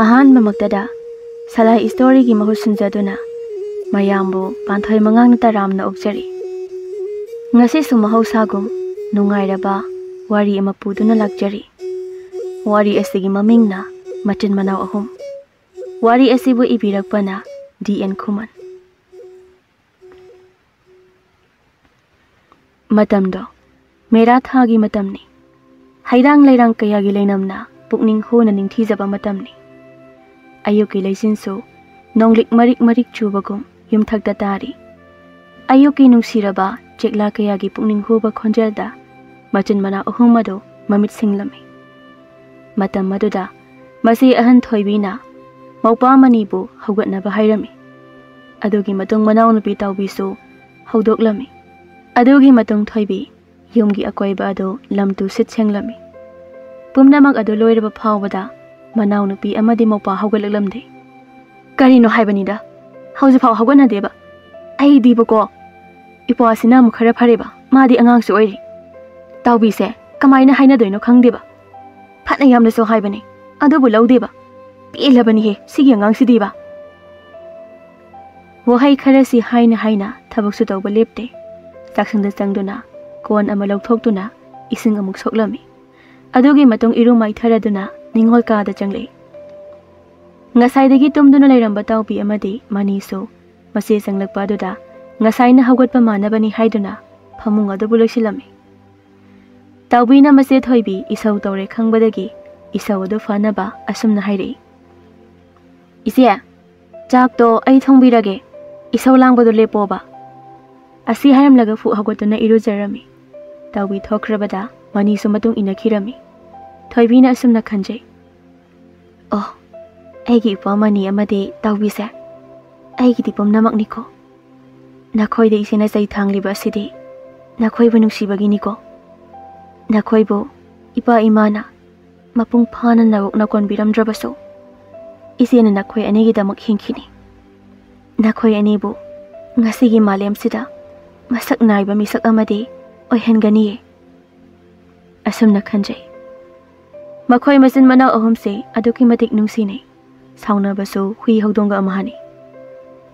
ꯑꯍꯥꯟꯕꯃꯛꯇꯗ ꯁꯂꯥꯏ ꯁ꯭ꯇꯣꯔꯤꯒꯤ ꯃꯍꯨꯠ ꯁꯤꯟꯖꯗꯨꯅ ꯃꯌꯥꯝꯕꯨ ꯄꯥꯟꯊꯣꯏ ꯃꯉꯥꯡꯅ ꯇꯔꯥꯝꯅ ꯑꯣꯛꯆꯔꯤ꯫ ꯉꯁꯤꯁꯨ ꯃꯍꯧꯁꯥꯒꯨꯝ ꯅꯨꯡꯉꯥꯏꯔꯕ ꯋꯥꯔꯤ ꯑꯃ ꯄꯨꯗꯨꯅ ꯂꯥꯛꯆꯔꯤ꯫ ꯋꯥꯔꯤ ꯑꯁꯤꯒꯤ ꯃꯃꯤꯡꯅ ꯃꯆꯤꯟ ꯃꯅꯥꯎ ꯑꯍꯨꯝ꯫ ꯋꯥꯔꯤ ꯑꯁꯤꯕꯨ ꯏꯕꯤꯔꯛꯄꯅ D.N. ꯈꯨꯃꯟ꯫ ꯃꯇꯝꯗꯣ ꯃꯦꯔꯥ ꯊꯥꯒꯤ ꯃꯇꯝꯅꯤ꯫ ꯍꯩꯔꯥꯡ ꯂꯩꯔꯥꯡ ꯀꯌꯥꯒꯤ ꯂꯩꯅꯝꯅ ꯄꯨꯛꯅꯤꯡ ꯍꯨꯅ ꯅꯤꯡꯊꯤꯖꯕ ꯃꯇꯝꯅꯤ꯫ ꯑꯌꯨꯛꯀꯤ ꯂꯩꯆꯤꯟꯁꯨ ꯅꯣꯡꯂꯤꯛ ꯃꯔꯤꯛ ꯃꯔꯤꯛ ꯆꯨꯕꯒꯨꯝ ꯌꯨꯝꯊꯛꯇ ꯇꯥꯔꯤ꯫ ꯑꯌꯨꯛꯀꯤ ꯅꯨꯡꯁꯤꯔꯕ ꯆꯦꯛꯂꯥ ꯀꯌꯥꯒꯤ ꯄꯨꯛꯅꯤꯡ ꯍꯨꯕ ꯈꯣꯟꯖꯦꯜꯗ ꯃꯆꯤꯟ ꯃꯅꯥꯎ ꯑꯍꯨꯝ ꯑꯗꯨ ꯃꯃꯤꯠ ꯁꯤꯡꯂꯝꯃꯤ꯫ ꯃꯇꯝ ꯑꯗꯨꯗ ꯃꯁꯤ ꯑꯍꯟ ꯊꯣꯏꯕꯤꯅ ꯃꯧꯄ꯭ꯋꯥ ꯃꯅꯤꯕꯨ ꯍꯧꯒꯠꯅꯕ ꯍꯥꯏꯔꯝꯃꯤ꯫ ꯑꯗꯨꯒꯤ ꯃꯇꯨꯡ ꯃꯅꯥꯎꯅꯨꯄꯤ ꯇꯥꯎꯕꯤꯁꯨ ꯍꯧꯗꯣꯛꯂꯝꯃꯤ꯫ ꯑꯗꯨꯒꯤ ꯃꯇꯨꯡ ꯊꯣꯏꯕꯤ ꯌꯨꯝꯒꯤ ꯑꯀꯣꯏꯕ ꯑꯗꯨ ꯂꯝꯇꯨ ꯁꯤꯠ ꯁꯦꯡꯂꯝꯃꯤ꯫ ꯄꯨꯝꯅꯃꯛ ꯑꯗꯨ ꯂꯣꯏꯔꯕ ꯐꯥꯎꯕꯗ ꯃꯅꯥꯎꯅꯨꯄꯤ ꯑꯃꯗꯤ ꯃꯧꯄ꯭ꯋꯥ ꯍꯧꯒꯠꯂꯛꯂꯝꯗꯦ꯫ ꯀꯔꯤꯅꯣ ꯍꯥꯏꯕꯅꯤꯗ, ꯍꯧꯖꯤꯛꯐꯥꯎ ꯍꯧꯒꯠꯅꯗꯦꯕ꯫ ꯑꯩꯗꯤꯕꯀꯣ ꯏꯄ꯭ꯋꯥꯁꯤꯅ ꯑꯃꯨꯛ ꯈꯔ ꯐꯔꯦꯕ, ꯃꯥꯗꯤ ꯑꯉꯥꯡꯁꯨ ꯑꯣꯏꯔꯤ꯫ ꯇꯥꯎꯕꯤꯁꯦ ꯀꯃꯥꯏꯅ ꯍꯥꯏꯅꯗꯣꯏꯅꯣ ꯈꯪꯗꯦꯕ꯫ ꯐꯠꯅ ꯌꯥꯝꯅꯁꯨ ꯍꯥꯏꯕꯅꯤ, ꯑꯗꯨꯕꯨ ꯂꯧꯗꯦꯕ꯫ ꯄꯦꯜꯂꯕꯅꯤꯍꯦ ꯁꯤꯒꯤ ꯑꯉꯥꯡꯁꯤꯗꯤꯕ꯫ ꯋꯥꯍꯩ ꯈꯔꯁꯤ ꯍꯥꯏꯅ ꯍꯥꯏꯅ ꯊꯕꯛꯁꯨ ꯇꯧꯕ ꯂꯦꯞꯇꯦ꯫ ꯆꯥꯛꯁꯪꯗ ꯆꯪꯗꯨꯅ ꯀꯣꯟ ꯑꯃ ꯂꯧꯊꯣꯛꯇꯨꯅ ꯏꯁꯤꯡ ꯑꯃꯨꯛ ꯁꯣꯛꯂꯝꯃꯤ꯫ ꯑꯗꯨꯒꯤ ꯃꯇꯨꯡ ꯏꯔꯨ ꯃꯥꯏꯊꯔꯗꯨꯅ ꯅꯤꯡꯉꯣꯜ ꯀꯥꯗ ꯆꯪꯂꯛꯏ꯫ ꯉꯁꯥꯏꯗꯒꯤ ꯇꯨꯝꯗꯨꯅ ꯂꯩꯔꯝꯕ ꯇꯥꯎꯕꯤ ꯑꯃꯗꯤ ꯃꯅꯤꯁꯨ ꯃꯆꯦ ꯆꯪꯂꯛꯄ ꯑꯗꯨꯗ ꯉꯁꯥꯏꯅ ꯍꯧꯒꯠꯄ ꯃꯥꯟꯅꯕꯅꯤ ꯍꯥꯏꯗꯨꯅ ꯐꯃꯨꯡ ꯑꯗꯨꯕꯨ ꯂꯣꯏꯁꯤꯜꯂꯝꯃꯤ꯫ ꯇꯥꯎꯕꯤꯅ ꯃꯆꯦ ꯊꯣꯏꯕꯤ ꯏꯁꯧ ꯇꯧꯔꯦ ꯈꯪꯕꯗꯒꯤ ꯏꯁꯧ ꯑꯗꯨ ꯐꯅꯕ ꯑꯁꯨꯝꯅ ꯍꯥꯏꯔꯛꯏ꯫ ꯏꯆꯦ, ꯆꯥꯛꯇꯣ ꯑꯩ ꯊꯣꯡꯕꯤꯔꯒꯦ, ꯏꯁꯧ ꯂꯥꯡꯕꯗꯣ ꯂꯦꯞꯄꯣꯕ꯫ ꯑꯁꯤ ꯍꯥꯏꯔꯝꯂꯒ ꯐꯨꯛ ꯍꯧꯒꯠꯇꯨꯅ ꯏꯔꯨꯖꯔꯝꯃꯤ꯫ ꯇꯥꯎꯕꯤ ꯊꯣꯛꯈ꯭ꯔꯕꯗ ꯃꯅꯤꯁꯨ ꯃꯇꯨꯡ ꯏꯟꯅꯈꯤꯔꯝꯃꯤ꯫ ꯊꯣꯏꯕꯤꯅ ꯑꯁꯨꯝꯅ ꯈꯟꯖꯩ꯫ ꯑꯣ, ꯑꯩꯒꯤ ꯏꯄ꯭ꯋꯥ ꯃꯅꯤ ꯑꯃꯗꯤ ꯇꯥꯎꯕꯤꯁꯦ ꯑꯩꯒꯤꯗꯤ ꯄꯨꯝꯅꯃꯛꯅꯤꯀꯣ꯫ ꯅꯈꯣꯏꯗ ꯏꯆꯦꯅ ꯆꯩ ꯊꯥꯡꯂꯤꯕ ꯑꯁꯤꯗꯤ ꯅꯈꯣꯏꯕꯨ ꯅꯨꯡꯁꯤꯕꯒꯤꯅꯤꯀꯣ꯫ ꯅꯈꯣꯏꯕꯨ ꯏꯄꯥ ꯏꯃꯥꯅ ꯃꯄꯨꯡ ꯐꯥꯅ ꯅꯕꯨꯛꯅ ꯀꯣꯟꯕꯤꯔꯝꯗ꯭ꯔꯕꯁꯨ ꯏꯆꯦꯅ ꯅꯈꯣꯏ ꯑꯅꯤꯒꯤꯗꯃꯛ ꯍꯤꯡꯈꯤꯅꯤ꯫ ꯅꯈꯣꯏ ꯑꯅꯤꯕꯨ ꯉꯁꯤꯒꯤ ꯃꯥꯂꯦꯝꯁꯤꯗ ꯃꯁꯛ ꯅꯥꯏꯕ ꯃꯤꯁꯛ ꯑꯃꯗꯤ ꯑꯣꯏꯍꯟꯒꯅꯤꯌꯦ꯫ ꯑꯁꯨꯝꯅ ꯈꯟꯖꯩ꯫ ꯃꯈꯣꯏ ꯃꯆꯤꯟ ꯃꯅꯥꯎ ꯑꯍꯨꯝꯁꯦ ꯑꯗꯨꯛꯀꯤ ꯃꯇꯤꯛ ꯅꯨꯡꯁꯤꯅꯩ꯫ ꯁꯥꯎꯅꯕꯁꯨ ꯍꯨꯏ ꯍꯧꯗꯣꯡꯒ ꯑꯃꯍꯥꯅꯤ꯫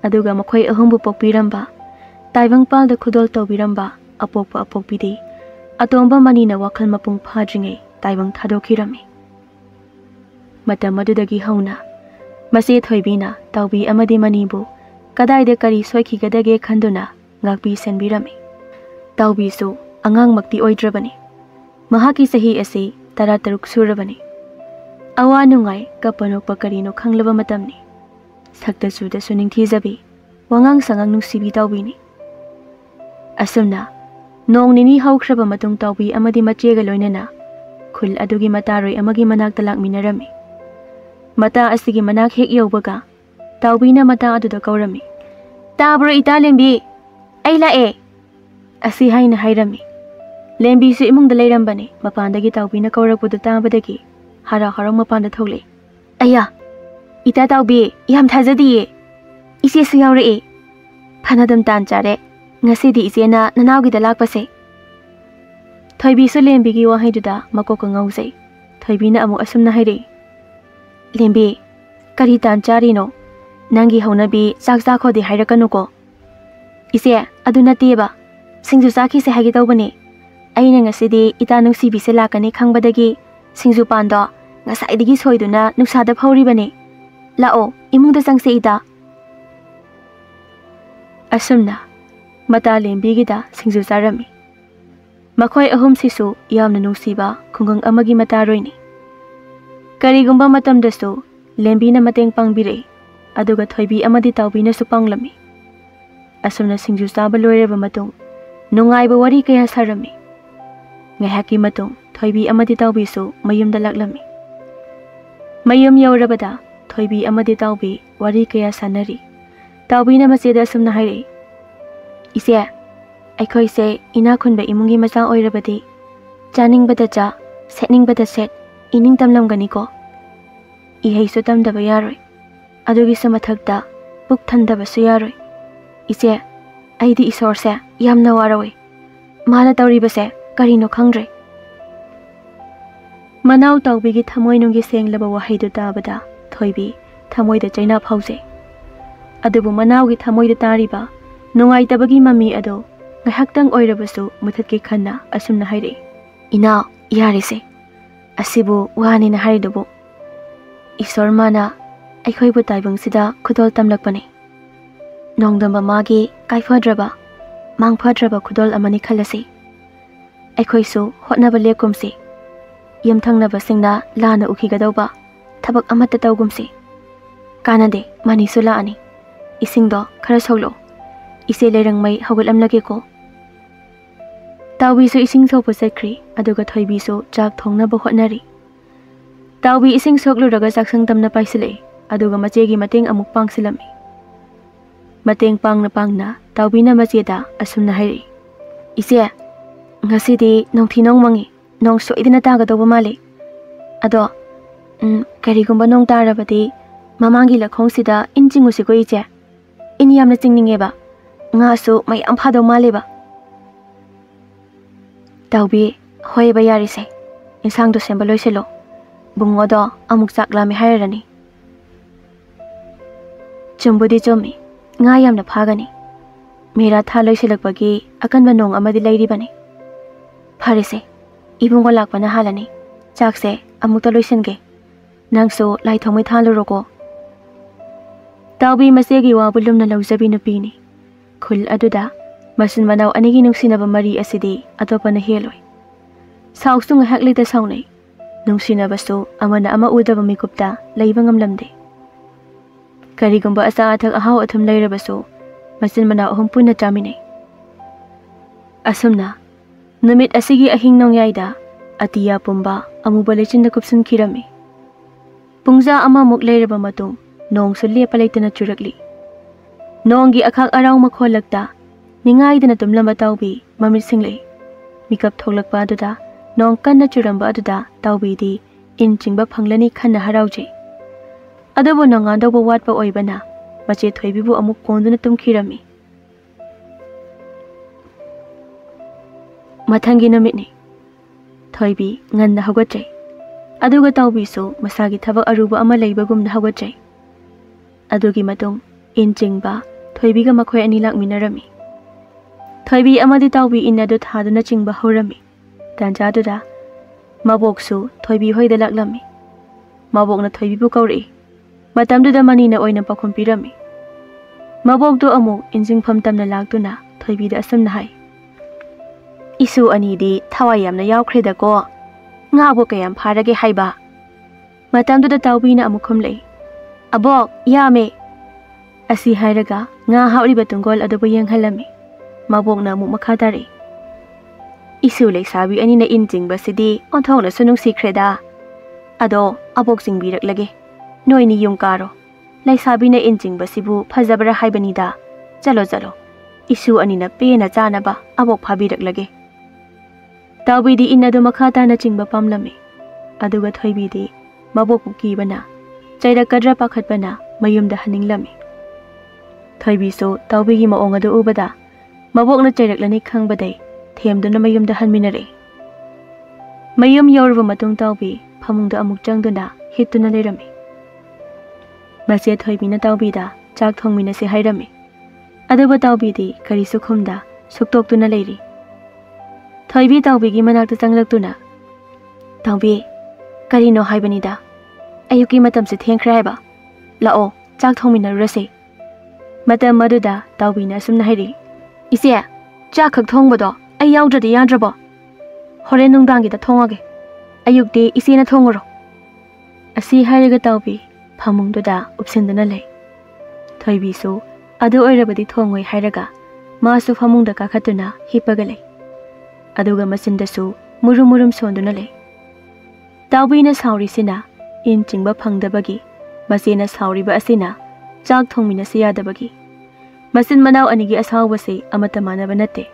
ꯑꯗꯨꯒ ꯃꯈꯣꯏ ꯑꯍꯨꯝꯕꯨ ꯄꯣꯛꯄꯤꯔꯝꯕ, ꯇꯥꯏꯕꯪꯄꯥꯜꯗ ꯈꯨꯗꯣꯜ ꯇꯧꯕꯤꯔꯝꯕ ꯑꯄꯣꯛꯄ ꯑꯄꯣꯛꯄꯤꯗꯤ ꯑꯇꯣꯝꯕ ꯃꯅꯤꯅ ꯋꯥꯈꯜ ꯃꯄꯨꯡ ꯐꯥꯗ꯭ꯔꯤꯉꯩ ꯇꯥꯏꯕꯪ ꯊꯥꯗꯣꯛꯈꯤꯔꯝꯃꯤ꯫ ꯃꯇꯝ ꯑꯗꯨꯗꯒꯤ ꯍꯧꯅ ꯃꯆꯦ ꯊꯣꯏꯕꯤꯅ ꯇꯥꯎꯕꯤ ꯑꯃꯗꯤ ꯃꯅꯤꯕꯨ ꯀꯗꯥꯏꯗ ꯀꯔꯤ ꯁꯣꯏꯈꯤꯒꯗꯒꯦ ꯈꯟꯗꯨꯅ ꯉꯥꯛꯄꯤ ꯁꯦꯟꯕꯤꯔꯝꯃꯤ꯫ ꯇꯥꯎꯕꯤꯁꯨ ꯑꯉꯥꯡꯃꯛꯇꯤ ꯑꯣꯏꯗ꯭ꯔꯕꯅꯤ꯫ ꯃꯍꯥꯛꯀꯤ ꯆꯍꯤ ꯑꯁꯤ 13 ꯁꯨꯔꯕꯅꯤ꯫ ꯑꯋꯥ ꯅꯨꯡꯉꯥꯏ ꯀꯞꯄ ꯅꯣꯛꯄ ꯀꯔꯤꯅꯣ ꯈꯪꯂꯕ ꯃꯇꯝꯅꯤ꯫ ꯁꯛꯇ ꯆꯨꯗꯁꯨ ꯅꯤꯡꯊꯤꯖꯕꯤ, ꯋꯥꯉꯥꯡ ꯁꯉꯥꯡ ꯅꯨꯡꯁꯤꯕꯤ ꯇꯥꯎꯕꯤꯅꯤ꯫ ꯑꯁꯨꯝꯅ ꯅꯣꯡ ꯅꯤꯅꯤ ꯍꯧꯈ꯭ꯔꯕ ꯃꯇꯨꯡ ꯇꯥꯎꯕꯤ ꯑꯃꯗꯤ ꯃꯆꯦꯒ ꯂꯣꯏꯅꯅ ꯈꯨꯜ ꯑꯗꯨꯒꯤ ꯃꯇꯥꯔꯣꯏ ꯑꯃꯒꯤ ꯃꯅꯥꯛꯇ ꯂꯥꯛꯃꯤꯟꯅꯔꯝꯃꯤ꯫ ꯃꯇꯥ ꯑꯁꯤꯒꯤ ꯃꯅꯥꯛ ꯍꯦꯛ ꯌꯧꯕꯒ ꯇꯥꯎꯕꯤꯅ ꯃꯇꯥ ꯑꯗꯨꯗ ꯀꯧꯔꯝꯃꯤ꯫ ꯇꯥꯕ꯭ꯔꯣ ꯏꯇꯥ ꯂꯦꯝꯕꯤ, ꯑꯩ ꯂꯥꯛꯑꯦ ꯑꯁꯤ ꯍꯥꯏꯅ ꯍꯥꯏꯔꯝꯃꯤ꯫ ꯂꯦꯝꯕꯤꯁꯨ ꯏꯃꯨꯡꯗ ꯂꯩꯔꯝꯕꯅꯤ꯫ ꯃꯄꯥꯟꯗꯒꯤ ꯇꯥꯎꯕꯤꯅ ꯀꯧꯔꯛꯄꯗꯨ ꯇꯥꯕꯗꯒꯤ ꯍꯔꯥꯎ ꯍꯔꯥꯎ ꯃꯄꯥꯟꯗ ꯊꯣꯛꯂꯛꯏ꯫ ꯑꯌꯥ, ꯏꯇꯥ ꯇꯥꯎꯕꯤ, ꯌꯥꯝ ꯊꯥꯖꯗꯤꯌꯦ, ꯏꯆꯦꯁꯨ ꯌꯥꯎꯔꯛꯑꯦ꯫ ꯐꯅꯗꯨꯝ ꯇꯥꯟ ꯆꯥꯔꯦ ꯉꯁꯤꯗꯤ ꯏꯆꯦꯅ ꯅꯅꯥꯎꯒꯤꯗ ꯂꯥꯛꯄꯁꯦ꯫ ꯊꯣꯏꯕꯤꯁꯨ ꯂꯦꯝꯕꯤꯒꯤ ꯋꯥꯍꯩꯗꯨꯗ ꯃꯀꯣꯛꯀ ꯉꯥꯎꯖꯩ꯫ ꯊꯣꯏꯕꯤꯅ ꯑꯃꯨꯛ ꯑꯁꯨꯝꯅ ꯍꯥꯏꯔꯛꯏ꯫ ꯂꯦꯝꯕꯤ, ꯀꯔꯤ ꯇꯥꯟ ꯆꯥꯔꯤꯅꯣ? ꯅꯪꯒꯤ ꯍꯧꯅꯕꯤ ꯆꯥꯛ ꯆꯥꯈꯣꯗꯤ ꯍꯥꯏꯔꯛꯀꯅꯨꯀꯣ꯫ ꯏꯆꯦ, ꯑꯗꯨ ꯅꯠꯇꯦꯕ, ꯁꯤꯡꯖꯨ ꯆꯥꯈꯤꯁꯦ ꯍꯥꯏꯒꯦ ꯇꯧꯕꯅꯦ꯫ ꯑꯩꯅ ꯉꯁꯤꯗꯤ ꯏꯇꯥ ꯅꯨꯡꯁꯤꯕꯤꯁꯦ ꯂꯥꯛꯀꯅꯤ ꯈꯪꯕꯗꯒꯤ ꯁꯤꯡꯖꯨ ꯄꯥꯟꯗꯣ ꯉꯁꯥꯏꯗꯒꯤ ꯁꯣꯏꯗꯨꯅ ꯅꯨꯡꯁꯥꯗ ꯐꯧꯔꯤꯕꯅꯦ꯫ ꯂꯥꯛꯑꯣ, ꯏꯃꯨꯡꯗ ꯆꯪꯁꯦ ꯏꯇꯥ꯫ ꯑꯁꯨꯝꯅ ꯃꯇꯥ ꯂꯦꯝꯕꯤꯒꯤꯗ ꯁꯤꯡꯖꯨ ꯆꯥꯔꯝꯃꯤ꯫ ꯃꯈꯣꯏ ꯑꯍꯨꯝꯁꯤꯁꯨ ꯌꯥꯝꯅ ꯅꯨꯡꯁꯤꯕ ꯈꯨꯡꯒꯪ ꯑꯃꯒꯤ ꯃꯇꯥꯔꯣꯏꯅꯤ꯫ ꯀꯔꯤꯒꯨꯝꯕ ꯃꯇꯝꯗꯁꯨ ꯂꯦꯝꯕꯤꯅ ꯃꯇꯦꯡ ꯄꯥꯡꯕꯤꯔꯛꯏ, ꯑꯗꯨꯒ ꯊꯣꯏꯕꯤ ꯑꯃꯗꯤ ꯇꯥꯎꯕꯤꯅꯁꯨ ꯄꯥꯡꯂꯝꯃꯤ꯫ ꯑꯁꯨꯝꯅ ꯁꯤꯡꯖꯨ ꯆꯥꯕ ꯂꯣꯏꯔꯕ ꯃꯇꯨꯡ ꯅꯨꯡꯉꯥꯏꯕ ꯋꯥꯔꯤ ꯀꯌꯥ ꯁꯥꯔꯝꯃꯤ꯫ ꯉꯥꯏꯍꯥꯛꯀꯤ ꯃꯇꯨꯡ ꯊꯣꯏꯕꯤ ꯑꯃꯗꯤ ꯇꯥꯎꯕꯤꯁꯨ ꯃꯌꯨꯝꯗ ꯂꯥꯛꯂꯝꯃꯤ꯫ ꯃꯌꯨꯝ ꯌꯧꯔꯕꯗ ꯊꯣꯏꯕꯤ ꯑꯃꯗꯤ ꯇꯥꯎꯕꯤ ꯋꯥꯔꯤ ꯀꯌꯥ ꯁꯥꯟꯅꯔꯤ꯫ ꯇꯥꯎꯕꯤꯅ ꯃꯆꯦꯗ ꯑꯁꯨꯝꯅ ꯍꯥꯏꯔꯛꯏ꯫ ꯏꯆꯦ, ꯑꯩꯈꯣꯏꯁꯦ ꯏꯅꯥꯛ ꯈꯨꯟꯕ ꯏꯃꯨꯡꯒꯤ ꯃꯆꯥ ꯑꯣꯏꯔꯕꯗꯤ ꯆꯥꯅꯤꯡꯕꯗ ꯆꯥ, ꯁꯦꯠꯅꯤꯡꯕꯗ ꯁꯦꯠ, ꯏꯅꯤꯡ ꯇꯝꯂꯝꯒꯅꯤꯀꯣ꯫ ꯏꯍꯩꯁꯨ ꯇꯝꯗꯕ ꯌꯥꯔꯣꯏ, ꯑꯗꯨꯒꯤꯁꯨ ꯃꯊꯛꯇ ꯄꯨꯛ ꯊꯟꯗꯕꯁꯨ ꯌꯥꯔꯣꯏ꯫ ꯏꯆꯦ, ꯑꯩꯗꯤ ꯏꯁꯣꯔꯁꯦ ꯌꯥꯝꯅ ꯋꯥꯔꯧꯏ꯫ ꯃꯥꯅ ꯇꯧꯔꯤꯕꯁꯦ ꯀꯔꯤꯅꯣ ꯈꯪꯗ꯭ꯔꯦ꯫ ꯃꯅꯥꯎ ꯇꯥꯎꯕꯤꯒꯤ ꯊꯃꯣꯏꯅꯨꯡꯒꯤ ꯁꯦꯡꯂꯕ ꯋꯥꯍꯩꯗꯨ ꯇꯥꯕꯗ Thoibi thamoida chaina phauze. Adubu manawgi thamoida tariba nungai mami ado ngahaktang oirabasu muthatki khanna asumna haire. Ina yarise. Asibu wani na haridubu. Isor mana aikhoibu taibungsida khudol tamlakpani. Nongdamba magi kaifadraba mangfadraba khudol amani khalasi. Aikhoisu hotnaba lepkumsi. Yamthangnaba singna lana ukhigadauba thabak amata tawgumsi. Kanade manisu laani. Isingdo khara solo. Ise lerangmai hawgalamlage ko. Tawbi su ising sok pasakri aduga Thoibi su jak thongnaba hotnari. Tawbi ising sok luraga saksang tamna paisile aduga machegi mateng amuk pangsilami. Mateng pangna Tawbi na macheda asumna hairi. Ise ngasidi nongthinong mangi nong soidina tagadawba male. Ado karigumba nong tarabadi mamangi lakhong-sida injingusiko ije. Ini yamna jingningeba nga su mayam phadaw maleba. Tawbi hoiba yarise. Insangdo semba loiselo. Bungodo amuk chaklami hairani. Chumbudi chumi nga yamna phagani. Mera tha loiselakbagi akanba nong amadi lairibani. Pharise ibungo lakpana halani. Chakse amukta loisenge. Nangso laithomai thaluroko. Tawbi masegi wabu lumna lauzabi nupini. Khul aduda masun manaw anigi nungsinaba mari asidi atopana heloi. Sauksu ngahak lita saunay. Nungsinaba su amana ama udaba mikupta laiba ngamlamde. Karigumba asa athak ahaw athum lairabasu masun manaw humpuna chaminay. Asumna numit asigi ahing nongyayda atiya pumba amubalichin na kupsun kirami. Pungza ama muk lairaba matung nong sulia palaytana churakli. Nonggi akhak araw makholakta ningaida na tumlamba Tawbi mamit singlay. Mikap thoglakpa aduda nong kanna churamba aduda Tawbi di inchingba phanglani khanna harawje. Adubo nongandawba watpa oibana mache Thoibibu amuk konduna tumkhirami. Mathangi numitni Thoibi nganna hawgatjay. Aduga Tawbi su masagi thabak aruba ama laibagumna hawgatjay. Adugi matung inchingba Thoibiga makhoi ani lakminarami. Thoibi amadi Tawbi inadu thaduna chingba horami. Tanjaduda maboksu Thoibi hoida laklami. Mabokna Thoibibu kauri. Matamduda manina oina pakhum-pirami. Mabokdo amu injingpham tamna laktuna Thoibida asumna hai. Isu anidi thawai yamna yawkhreda ko. Ngabo kayam pharage haiba. Matamduda Tawbina amu khumlei. Abok yame. Asi hairaga nga hawriba tunggol adubu yenghalami. Mabokna amu makhatari. Isu leisabi ani na injingba sidi onthongna sunung sikreda. Ado abok jingbiraklage. Noini yung karo. Leisabi na injingba sibu phajabara haibanida. Chalo chalo. Isu ani na pena chanaba abok phabiraklage. Tawbi di inadu makhata na chingba pamlami. Aduga Thoibi di mabokku kibana. Chairakadra pakhatbana mayumda haninglami. Thoibi su Tawbigi maong adu ubada mabokna chairaklani khangbadai themduna mayumda hanminare. Mayum yawraba matung Tawbi phamungda amuk changduna hittuna leirami. Mase Thoibina Tawbida chak thongminase hairami. Aduba Tawbi di karisu khumda suktoktuna leiri. Thoibi Tawbigi manakta changlaktuna. Tawbi karino haibanida. Ayuki matamse thengkhra haiba. Lao chak thongminarurase. Matam maduda Tawbina asumna hairi. Ise chak khak thongbado ay yawdradi yadrabo. Horen nungdangida thongage. Ayukdi isena thongoro. Asi hairaga Tawbi phamungduda upsinduna lei. Thoibi su adu oirabadi thongoi hairaga masu phamungda kakhatuna hipaga lei. Aduga masindasu murum sonduna lei. Tawbina saurisina inchingba phangdabagi masena sauriba asina chak thongminase yadabagi. Masin manaw anigi asawbase amata manaba natte.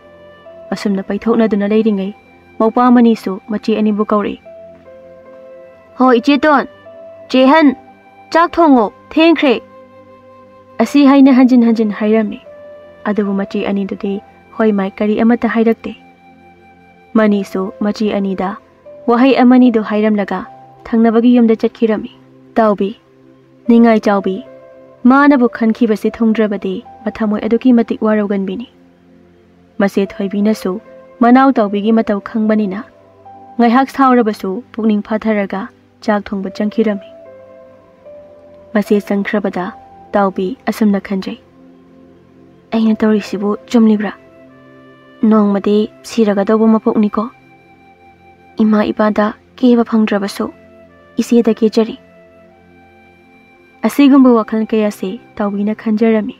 Asumna paithoknaduna leiringai mawpa manisu machi anibu kauri. Ho icheton chehan chak thongo thengkhre. Asi haina hanjin hairami. Adubu machi anidudi hoi mai kari amata hairakte. Manisu machi anida wahai amanidu hairamlaga thangnabagi yumda chatkirami. Tawbi Ningai chaubi manabu khankhibasi thongdrabadi mathamoi aduki matik warauganbini. Mase thoibinasu manau taubigi matau khangbanina ngaihak saurabasu pukning phatharaga chak thongba changkhirami. Mase changkhrabada taubi asumna khanjai. Aina taurisibu chumlibra. Nongmadi siraga dauba mapukniko. Ima ibada keba phangdrabasu iseda kejari. Asigumbu wakhal kaya se taubina khanjarami.